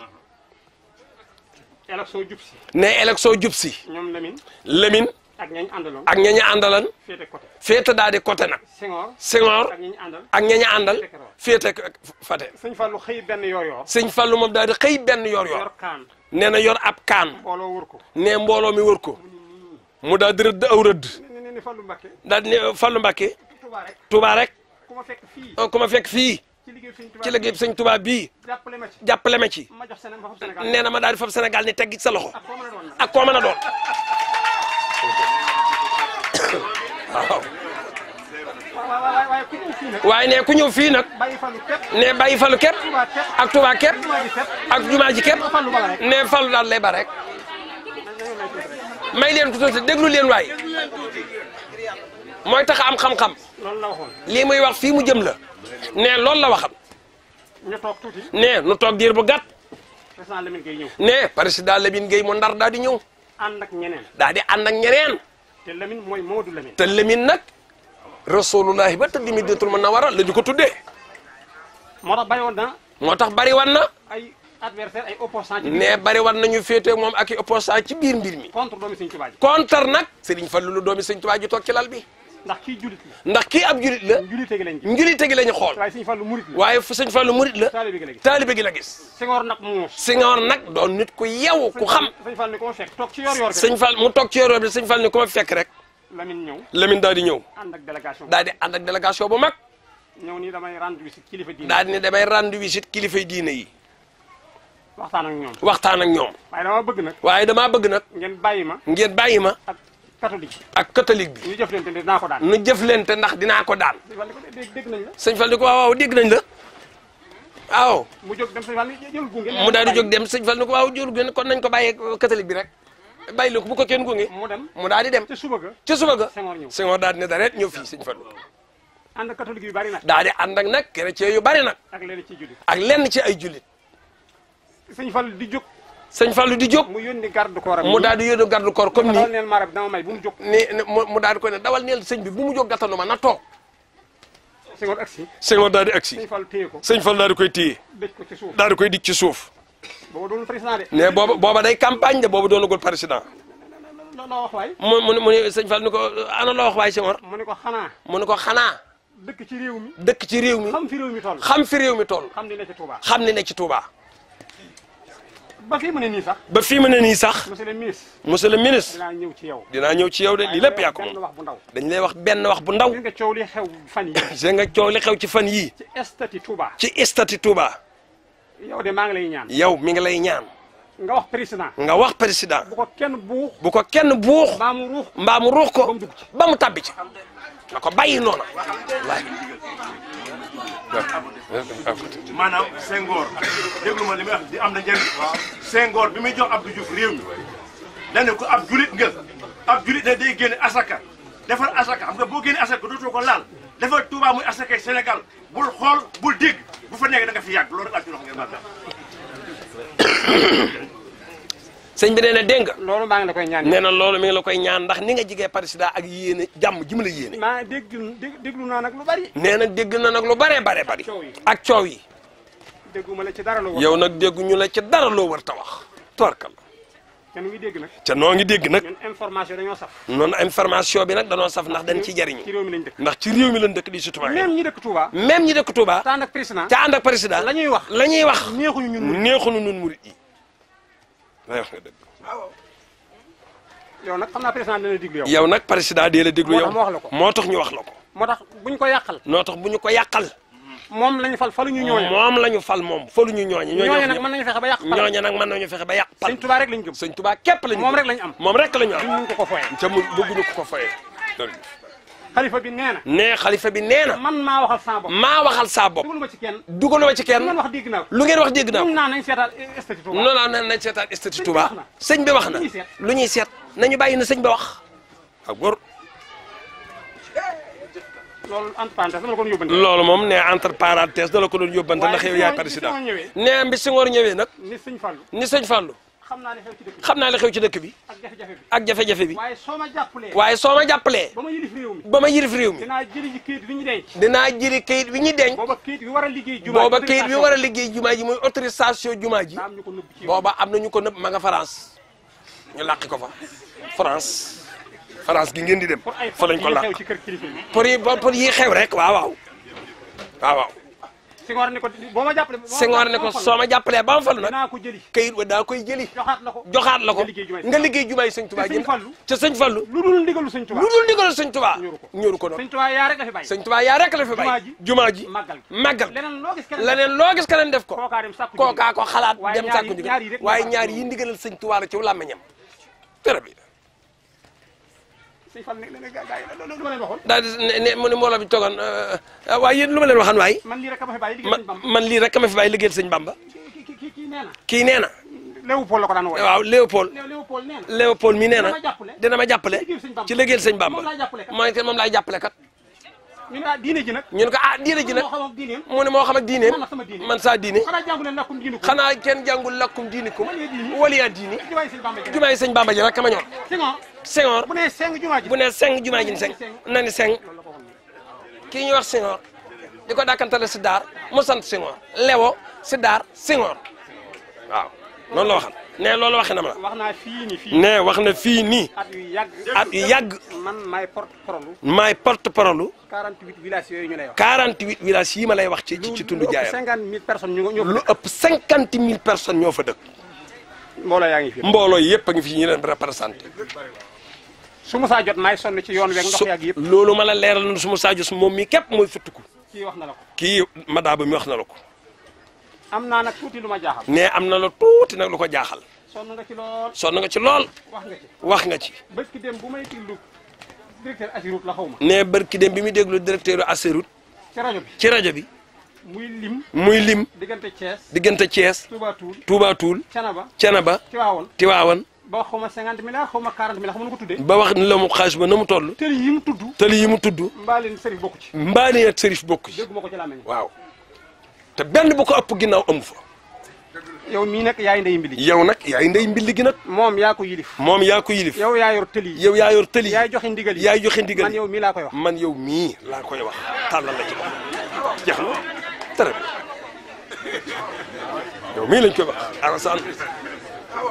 élection jub si. ne élection jub si. ñoom Lamine. ak ñañu àndaloon. ak ñañu àndaloon. féete côté. féete daal di côté nag. Senghor. ak ñañu àndal. féete fate. sëñ Fallou xëy benn yor-yor. sëñ Fallou moom daal di xëy benn yor-yor. nee na yor ab kaan. mbooloo wër ko. nee mbooloo mi wër ko. mu daal di rëdd aw rëdd. ni Fallou Mbacké. daal di ne Fallou Mbacké. Touba rek. ku ma fekk fii. ci liggéey sëñ Touba bii. jàppale ma ci. nee na ma daal di fab Sénégal ni teggi sa loxo. ak koo mën a doon. waaw. waaye ne ku ñëw fii nag. ne bàyyi Fallou képp. ak Touba képp. ak jumaa ji képp. ne Fallou daal lay ba rek. may leen ko tuuti déglu leen waay. mooy tax am xam-xam. lii muy wax fii mu jëm la. ne loolu la waxam. ne nu toog diir bu gàtt. ne président Lamine Gueye mu Ndar daal di ñëw. ànd ak ñeneen. daal di ànd ak ñeneen. te Lamine mooy Mamadou Lamine. te Lamine nag. rasulullahi ba tëdd Madinatul Munawwara la ñu ko tuddee. moo tax bari woon na. moo tax bari woon na. ay adversaire ay opposants. ne bari woon na ñu féetee moom ak i opposants ci biir mbir mi. contre doomi Sëñ Tuubaa ji. contre nag. Serigne Fallou lu doomi Sëñ Tuubaa ji toog ci lal bi. ndax kii julit la. ndax kii ab julit la. njulite gi lañu xool. waaye Sëñ Fallou murit la. waaye fu Sëñ Fallou murit la. taalibe gi la gis. Senghor nag muus. Senghor nag doon nit ku yeewu ku xam. Sëñ Fallou ni ko ma fekk toog ci yor-yor. Sëñ Fall mu toog ci yor-yor bi Sëñ Fall ni ko ma fekk rek. Lamine ñëw. Lamine daal di ñëw. ànd ak délégation. daal di ànd ak délégation bu mag. ñëw nii damay rendre visite kilifa diine. daal di ne damay rendre visite kilifay diine yi. waxtaan ak ñoom. waxtaan ak ñoom. waaye damaa bëgg nag. waaye damaa bëgg nag. ngeen bàyyi ma. ngeen bàyyi ma. ak catholique bi. ak catholique bi. ñu jëflante dinaa ko daan. ñu jëflante ndax dinaa ko daan. dégg nañ la. sëñ Fall ni ko waaw dégg nañ la. waaw. mu jóg dem sëñ Fall jël gunge. mu daal di jóg dem sëñ Fall ni ko waaw jël gunge kon nañ ko bàyyee catholique bi rek. bàyyi la ko bu ko kenn gunge. mu daal di dem. ca suba ga. Senghor ñëw. Senghor daal di ne dara ñëw fii sëñ Fall. ànd ak catholique yu bari nag. daal di ànd ak nag chrétien yu bari nag. ak lenn ci jullit. ak lenn ci ay jullit. sëñ Fall di jóg. sëñ Fallu di jóg. mu yónni garde corps mu daal di yónni garde corps comme nii. dawal neel maara bi dama may bu mu jóg. mu daal di ko ne dawal neel sëñ bi bu mu jóg gàttanu ma na toog. Senghor agsi. Senghor daal di agsi. sëñ Fallu téye ko. sëñ Fallu daal di koy téye. dëj ko ci suuf. daal di koy dig ci suuf. booba doonul président de. ne booba day campagne de booba doonagul président. loo wax waay. mu ne sëñ Fallu ni ko ana loo wax waay Senghor. mu ne ko xanaa. mu ne ko xanaa. dëkk ci réew mi. dëkk ci réew mi. xam fi réew mi toll. xam fi réew mi toll. xam ni ne ci Touba. xam ni ne ci Touba. ba fii mu ne nii sax. ba fii mu ne nii sax. monsieur le ministre. monsieur le ministre. dinaa ñëw ci yow. dinaa ñëw ci yow de lii lépp yaa ko moom. dañ lay wax benn wax bu ndaw. gis nga coow li xew fan yii. gis nga coow li xew ci fan yii. ci statut Touba. ci statut Touba. yow de maa ngi lay ñaan. yow mi ngi lay ñaan. nga wax président. nga wax président. bu ko kenn buux. bu ko kenn buux. mbaa mu ruux ko ba mu tabbi ci. na ko bàyyi noona waay. maanaam Senghor déglu ma li may wax di am na njëriñ. Senghor bi muy jox Abdou Diouf réew mi dañu ko ab julit nga ab julit ne day génne asaka defar asaka xam nga boo génne asaka dootoo ko laal defar Touba muy asaka Sénégal bul xool bul dégg bu fa nekk da nga fi yàgg loolu rek laa ci wax ngeen baal sëñ bi nee na dégg nga. loolu maa ngi la koy ñaan. nee na loolu mi ngi la koy ñaan ndax ni nga jigee président ak yéene jàmm ji mu la yéene. maa déglu naa nag lu bari. nee na dégg na nag lu baree bare bari. ak coow yi. dégguma la ci dara loo war. yow nag dégguñu la ci dara loo war ta wax. tubarkal. te ngi dégg nag. te noo ngi dégg nag. ñun information dañoo saf. noonu information bi nag dañoo saf ndax dañ ci jariñu. ci réew mi lañ dëkk. ndax ci réew mi lañ dëkk di surtout. même ñi dëkk Touba. même ñi dëkk Touba. te ànd ak président. te ànd ak président. la ñuy wax. la ñuy wax. neexuñu ñun murit yi. lay wax nga dëgg. yow nag xam naa président dina déglu yow. yow nag président dee la déglu yow. moo tax ñu wax la ko. moo tax buñ ko yàqal. noo tax bu ñu ko yàqal. moom lañu fal faluñu ñooña. moom lañu fal moom faluñu ñooña. ñooña nag mën nañu fexe ba yàq. ñooña nag mën nañu fexe ba yàq. sëñ Touba rek lañu gëm. sëñ Touba képp lañu. moom rek lañu am. moom rek lañu am. duñ ko ko foyee. te mu bëgguñu ko ko foyee. xalifa bi nee na. nee xalifa bi nee na. man maa waxal saa bopp. maa waxal saa bopp. dugaluma ci kenn. dugaluma ci kenn. lu ngeen wax dégg naa ko. lu ngeen wax dégg naa ko. ñu naan nañ seetaat statut Touba. non non nañ seetaat statut Touba. sëñ bi wax na. lu ñuy seet nañu bàyyi na sëñ bi wax. ak góor. loolu entre parenthèses dama la ko doon yóbbante. loolu moom ne entre parenthèses da la ko doon yóbbante ndax yow yaay président nee bi Senghor ñëwee nag ni sëñ Fallou ni sëñ Fallou xam naa li xew ci dëkk bi xam naa li xew ci dëkk bi ak jafe-jafe bi ak jafe-jafe bi waaye soo ma jàppalee waaye soo ma jàppalee ba ma yilif réew mi ba ma yilif réew mi dinaa jëli ji këyit bi ñu denc dinaa jëri kayit wi ñu denc booba këyit bi war a liggéey jumaa booba kayit bi war a liggéey jumaa ji muy autorisation jumaa ji am ñu ko nëbb ci booba am na ñu ko nëbb ma nga France ñu làqi ko fa France gi ngeen di dem fa lañ ko xew làq ci kër kilifa yi pour yi xew rek waaw Senghor ne ko boo ma jàppalee Senghor ne ko soo ma jàppalee ba ma falu nag dinaa ko jëli kayit wa daa koy jëli joxaat la ko joxaat la ko nga liggéey jumaa yi sëñ Tuubaa ji ca sëñ Fallu lu dul ndigalu sëñ Tuubaa lu dul ndigalu sëñ Tuubaa ñoru ko noonu sëñ Tuubaa yaa rek la fi bàyyi sëñ Tuubaa yaa rek la fi bàyyi jumaa ji màggal leneen loo gis keneen def ko kookaa ko xalaat dem sàkku ndigal waaye ñaar yi ndigalal sëñ Tuubaa la ci làmmiñam tere bi sëñ Fall ne gaa yi lu ma leen waxoon daal di ne mu ne mbooloo bi toogoon waaye yéen lu ma leen waxan waaye man lii rek ma fi bàyyi liggéey sëñ Bamba man lii rek ma fi bàyyi liggéeyal sëñ Bamba kii nee na Léopold la ko daan wooye waaw Léopold Léopold nee na Léopold mi nee na dina ma jàppale ci liggéeyal sëñ Bamba moom laay jàppale kat ñu ne diine ji nag ñu ne ko diine ji nag mu ne moo xam ak diineem man saa diine xanaa kenn jàngul lakkum diinikum waliya diini jumaa yi sëñ Bamba ji rek ma ñor Senghor bu nee seng jumaa ji bu nee seng jumaa ji ni seng na ni seng kii ñuy wax Senghor di ko dàkkantale si daar mu sant Senghor lewo si daar Senghor waaw noonu la waxal ne loolu waxee na ma la wax naa fii nii fii ne wax na fii nii at yu yàgg man maay porte-parole maay porte-parole 48 villages yooyu ñu lay wax 48 villages yi ma lay wax ci tundu jaayam 50 000 personnes lu ëpp 50 000 personnes ñoo fa dëkk mbooloo yaa ngi fi mbooloo yëpp a ngi fi ñu leen représenté su ma saa jot maay sonn ci yoon weeg ndox yàgg yëpp loolu ma la leeral na su ma saa jot moom mi képp mooy futtiku kii wax na la ko kii madaaba mi wax na la ko am naa nag tuuti lu ma jaaxal ne am na la tuuti nag lu ko jaaxal sonn nga ci lool sonn nga ci lool wax nga ci barki dem bu may déglu directeur Ageroute la xaw ma ne barki dem bi muy déglu directeur Ageroute ci rajo bi muy lim diggante Thiès Touba Toul Thiénaba Tivaouane ba xaw ma 50 milliards xaw ma 40 milliards xam nga ko tuddee ba wax ni la mu xaalis ba na mu toll tëli yi mu tudd mbaaleen Serif bokku ci mbaaleen ak Serif bokku ci dégguma ko ci làmmiñ waaw te benn bu ko ëpp ginnaaw amu fa yow mii nag yaay ndey mbili yow nag yaay ndey mbili gi nag moom yaa ko yilif yow yaa yor tëli yow yaa yor tëli yaay joxe ndigal yi yaay joxe ndigal man yow mii laa koy wax man yow mii laa koy wax tàllal la ci wax jeex na tere yow mii lañ koy wax Alassane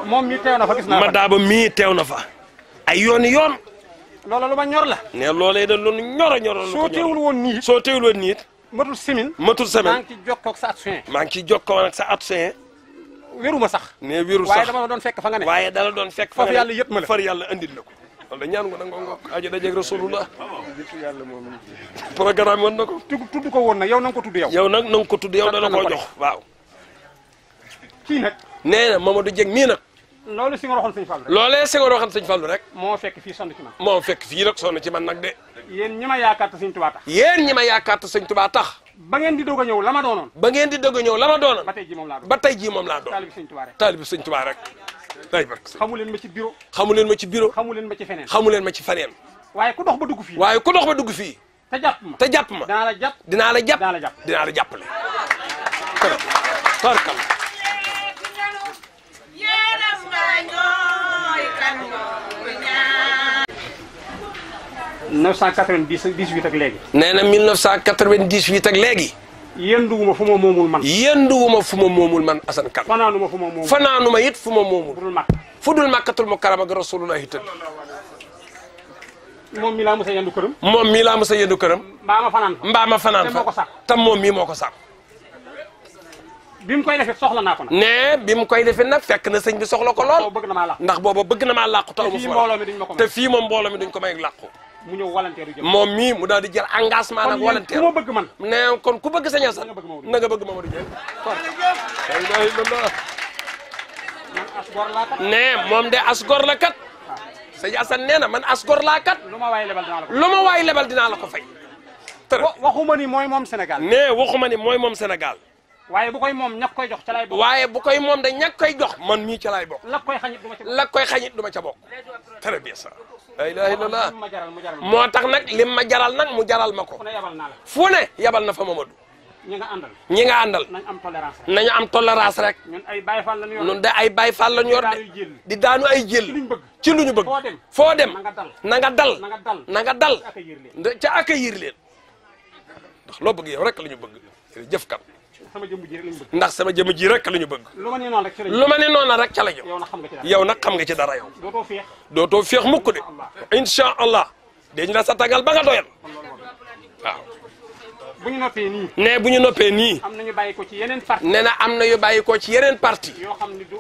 moom mii teew na fa gis naa Madaaba mii teew na fa ay yooni yoon loola lu ma ñor la ne loolee da lu ñoro soo teewul woon nii matul semaine maa ngi ci jokkoo ak sa adjoint maa ngi ci jokkoo ak sa adjoint wéruma sax ne wéru sax waaye dama doon fekk fa nga ne waaye dala doon fekk fa foofu yàlla yëpp ma la far yàlla andil la ko wala ñaan nga nag ngo ajo dajeeg rasulullah programme woon na ko tudd ko woon nag yow na nga ko tudd yow nag na nga ko tudd yow dala koo jox waaw kii nag nee na Mamadou Dieng mii nag loolu si nga waxoon sëñ Fallou rek loolee si nga waxoon sëñ Fallou rek moo fekk fii sonn ci man moo fekk fii nag sonn ci man nag de yéen ñi ma yaakaar te sëñ Tuubaa tax yéen ñi ma yaakaar te sëñ Tuubaa tax ba ngeen di doog a ñëw la ma doonoon ba ngeen di doog a ñëw la ma doonoon ba tey jii moom laa doon ba tey jii moom laa doon taalibi sëñ Tuubaa rek taalibi sëñ Tuubaa rek day bark xamu leen ma ci bureau xamu leen ma ci bureau xamu leen ma ci feneen xamu leen ma ci feneen waaye ku dox ba dugg fii waaye ku dox ba dugg fii te jàpp ma te jàpp ma dinaa la jàpp dinaa la jàpp dinaa la jàppale tarkal 1998 ak léegi. nee na 1998 ak léegi. yënduwuma fu ma moomul man. yënduwuma fu ma moomul man Assane Kane. fanaanuma fu ma moomul. fanaanuma it fu ma moomul. fu dul màkk. fu dul màkkatul mukarrama ga rasulullahi tëdd. moom mii laa mos a yendu këram. moom mii laa mos a yendu këram. mbaa ma fanaan fa. mbaa ma fanaan fa te moo ko sàkk. te moom mii moo ko sàkk. bi mu koy defee soxla naa ko nag. ne bi mu koy defee nag fekk na sëñ bi soxla ko lool. bëgg na maa làqu. ndax booba bëgg na maa làqu. te fii mbooloo mi duñ ma ko may te fii moom mbooloo mi duñ ko may làqu. mu ñëw volontaire jël. moom mii mu daal di jël engagement nag volontaire. kon ku ma bëgg man. ne kon ku bëgg Sëñ Assane na nga bëgg Mamadou Dieng. ne moom de asgor la kat. Sëñ Assane nee na man asgor laa kat. lu ma waay lebal dinaa la ko. lu ma waay lebal dinaa la ko fay. waxuma ni mooy moom Sénégal. ne waxuma ni mooy moom Sénégal. waaye bu koy moom ñak koy jox ca lay bokk. waaye bu koy moom da ñak koy jox man mii ca laay bokk. la koy xañit du ma ca bokk. la koy xañit du ma ca bokk. très bien ça. la ilaha illallah. ma jaral mu jaral moo tax nag lim ma jaral nag mu jaral ma ko. fu ne yabal naa la. fu ne yabal na fa Mamadou. ñi nga àndal. ñi nga àndal. nañ am tolérance rek. nañu am tolérance rek. ñun ay Baye Fall lañu yor. ñun de ay Baye Fall lañu yor de. di daanu ay jël. ci lu ñu bëgg. foo dem na nga dal. na nga dal. na nga dal. na nga dal. ca accueillir leen. ndax loo bëgg yow rek la ñu bëgg. jëf kat. sama jëmm ji rek la ñu bëgg. ndax sama jëmm ji rek la ñu bëgg. lu ma nee noonu rek ca la lu ma nee noonu rek ca la ñu. yow nag xam nga ci dara. yow nag xam nga ci dara yow. dootoo féex. dootoo féex mukk de. incha allah. dañ la sa tagal ba nga doyal. waaw. bu ñu noppee nii. ne bu ñu noppee nii. am na ñu bàyyi ko ci yeneen parti. nee na am na yu bàyyi ko ci yeneen parti. yoo xam ne du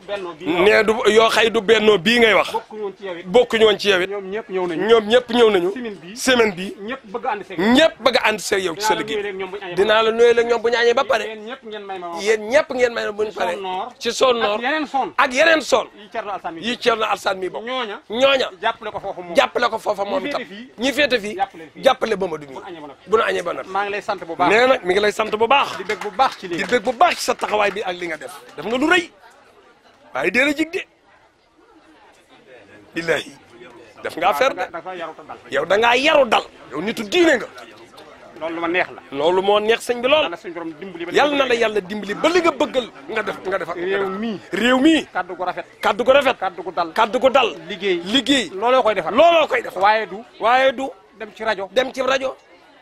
bennoo bii. nee du yoo xay du bennoo bii ngay wax. bokkuñu woon ci yow it. bokkuñu woon ci yow it. ñoom ñëpp ñëw nañu. ñoom ñëpp ñëw nañu. semaine bii ñëpp bëgg ànd seeg. ñëpp bëgg ànd seeg yow ci sa liggéey. dinaa la nuyoo ak ñoom bu ñu añee ba pare. yéen ñëpp ngeen may ma. yéen ñëpp ngeen may ma bu ñu paree. ci zone nord ak yeneen zone. yi Thierno Alassane mi bokk. ñooña. jàppale ko foofu moom. jàppale ko foofa moom itam. ñi féete fii jàppale Mamadou mi bu nu añee ba noppi. maa ngi lay sant bu baax. nee nag mi ngi lay sant bu baax. di bëgg bu baax ci lii. di bëgg bu baax ci sa taxawaay bi ak li nga def. def nga lu rëy waaye dee la jig de. billahi def nga affaire de. yow da ngaa yaru dal. yow nitu diine nga. loolu ma neex la. loolu moo neex sëñ bi lool. yàlla na la yàlla dimbali ba li nga bëggal nga def ak réew mii. kaddu gu rafet. kaddu gu rafet. kaddu gu dal. liggéey. looloo koy defar. waaye du. dem ci rajo.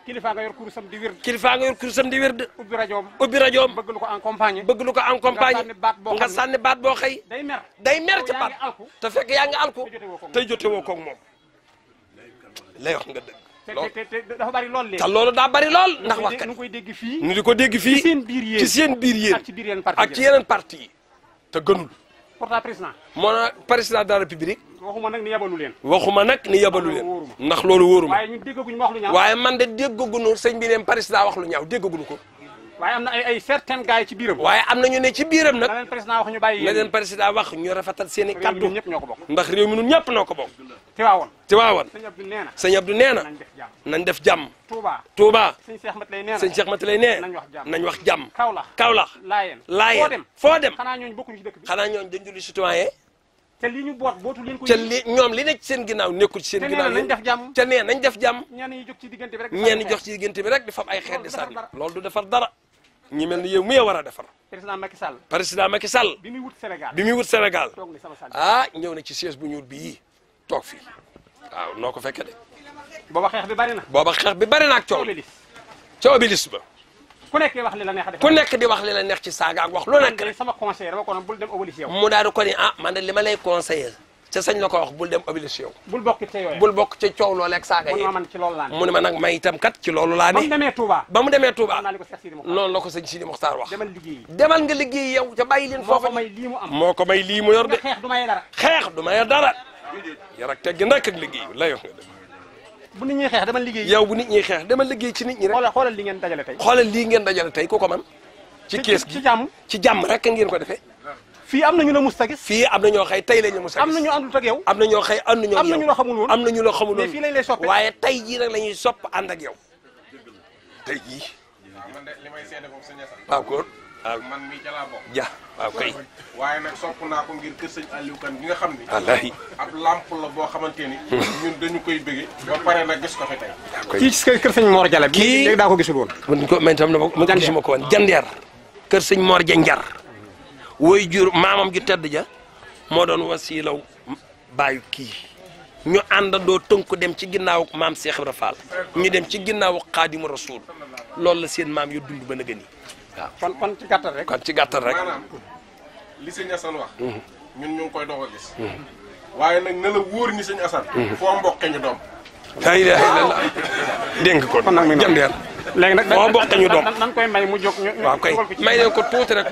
kilifa nga yor kurusam di wird. ubbi rajoom. bëgg lu ko accompagner. nga sànni baat boo xëy. day mer ci baat. te fekk yaa ngi alku. tey jote woo koog moom. lay wax nga dëgg. te dafa bari lool léegi. te loolu daa bari lool ndax wax kat. nu koy dégg fii. ñu di ko dégg fii. ci seen biir yéen. ak ci yeneen parti yi. te gënul. pourtant président. moo na président de la république. waxuma nag ni yabalu leen. ndax loolu wóoruma. waaye ñun déggaguñu ma wax lu ñaaw. waaye man de déggaguñu sëñ bi ne président wax lu ñaaw déggaguñu ko. waaye am na ay certains gars yi ci biiram. waaye am na ñu ne ci biiram nag. na leen président wax ñu bàyyi na leen président wax ñu rafetal seen i kaddu. réew mi ñëpp ñoo ko bokk. ndax réew mi ñun ñëpp noo ko bokk. Tiwaawan. sëñ Abdou nee na. nañ def jàmm. Touba. sëñ Cheikh Mati lay nee. nañ wax jàmm. Kaolack. Laayeen. foo dem. xanaa ñooñu bokkuñu ci dëkk bi. xanaa ñooñu dañu julli citoyen. te li ñu boot bootu leen ko. te li ñoom li nekk ci seen ginnaaw nekkul ci seen ginnaaw. nañ def jàmm. te nee nañ def jàmm. ñenn ñi jox ci diggante bi rek. ñenn jox ci diggante bi rek di fab ay xeet di sànni. loolu du defar dara. ñi mel ni yow mi war a defar. président Macky Sall. bi muy wut Sénégal. ñëw na ci siège bu ñuul bii toog fii waaw noo ko fekke de. booba xeex bi bari na. ak coow. ca Obélisque ba. ku nekk di wax li la neex. ku nekk di wax li la neex ci saaga ak wax lu nekk. sama conseiller dama ko doon bul dem Obélisque yow. mu daal di ko ni man de li ma lay conseiller ca sañ la ko wax bul dem Obélisque yow. bul bokk ca coow loolee ak saaga yi. mu ne ma nag may itam kat ci loolu laa ne. ba mu demee Touba. noonu la ko sëñ Sidi Mokhtar wax. demal nga liggéey yow ca bàyyi leen foofu. moo ko may lii mu yor de. xeex du maye dara. yar ak teggi nag ak liggéey lay wax nga dëgg. bu nit ñi xeex demal liggéey. yow bu nit ñi xeex demal liggéey ci nit ñi rek. xoolal li ngeen dajale tey. ku ko man ci kees gi ci jàmm rek ngeen ko defee. fii am na ñu la mus a gis. fii am na ñoo xëy tey la ñu mus a gis. am na ñu àndut ak yow. am na ñoo xëy ànd ñoo yow. am na ñu la xamul woon. am na ñu la xamul woon. mais fii lañ lay soppe. waaye tey jii nag la ñuy sopp ànd ak yow tey jii. man de li may seede moom sëñ Assane. waaw góor waaw man mii ca laa bokk. ja waaw kay. waaye nag sopp naa ko ngir kër sëñ Aliou Kane gi nga xam ni. wallaahi. ab lamp la boo xamante ni. ñun dañu koy bëgge ba pare nag gis ko fi tey. kii ci kër sëñ Mor Jalla. kii léegi daa ko gisul woon. man ko man tam na ma gisuma ko woon jandeer kër sëñ Mor Janjar woy jur maamam ju tedd ja moo doon wasiilaw baayu kii ñu àndandoo tënku dem ci ginnaaw maam Cheikh Ibra Fall ñu dem ci ginnaaw Xaadimu Rasuul loolu la seen maam yu dund ba nëgëni waaw. kon ci gàttal rek. kon ci gàttal rek. maanaam li sëñ Assane wax. ñun ñu ngi koy doog a gis. waaye nag na la wóor ni sëñ Assane. foo mbokke ñu doom. la ilaha illallah dénk ko jandeer léegi nag foo mbokke ñu doom. nan koy may mu jóg ñu. waaw kay may leen ko tuuti rek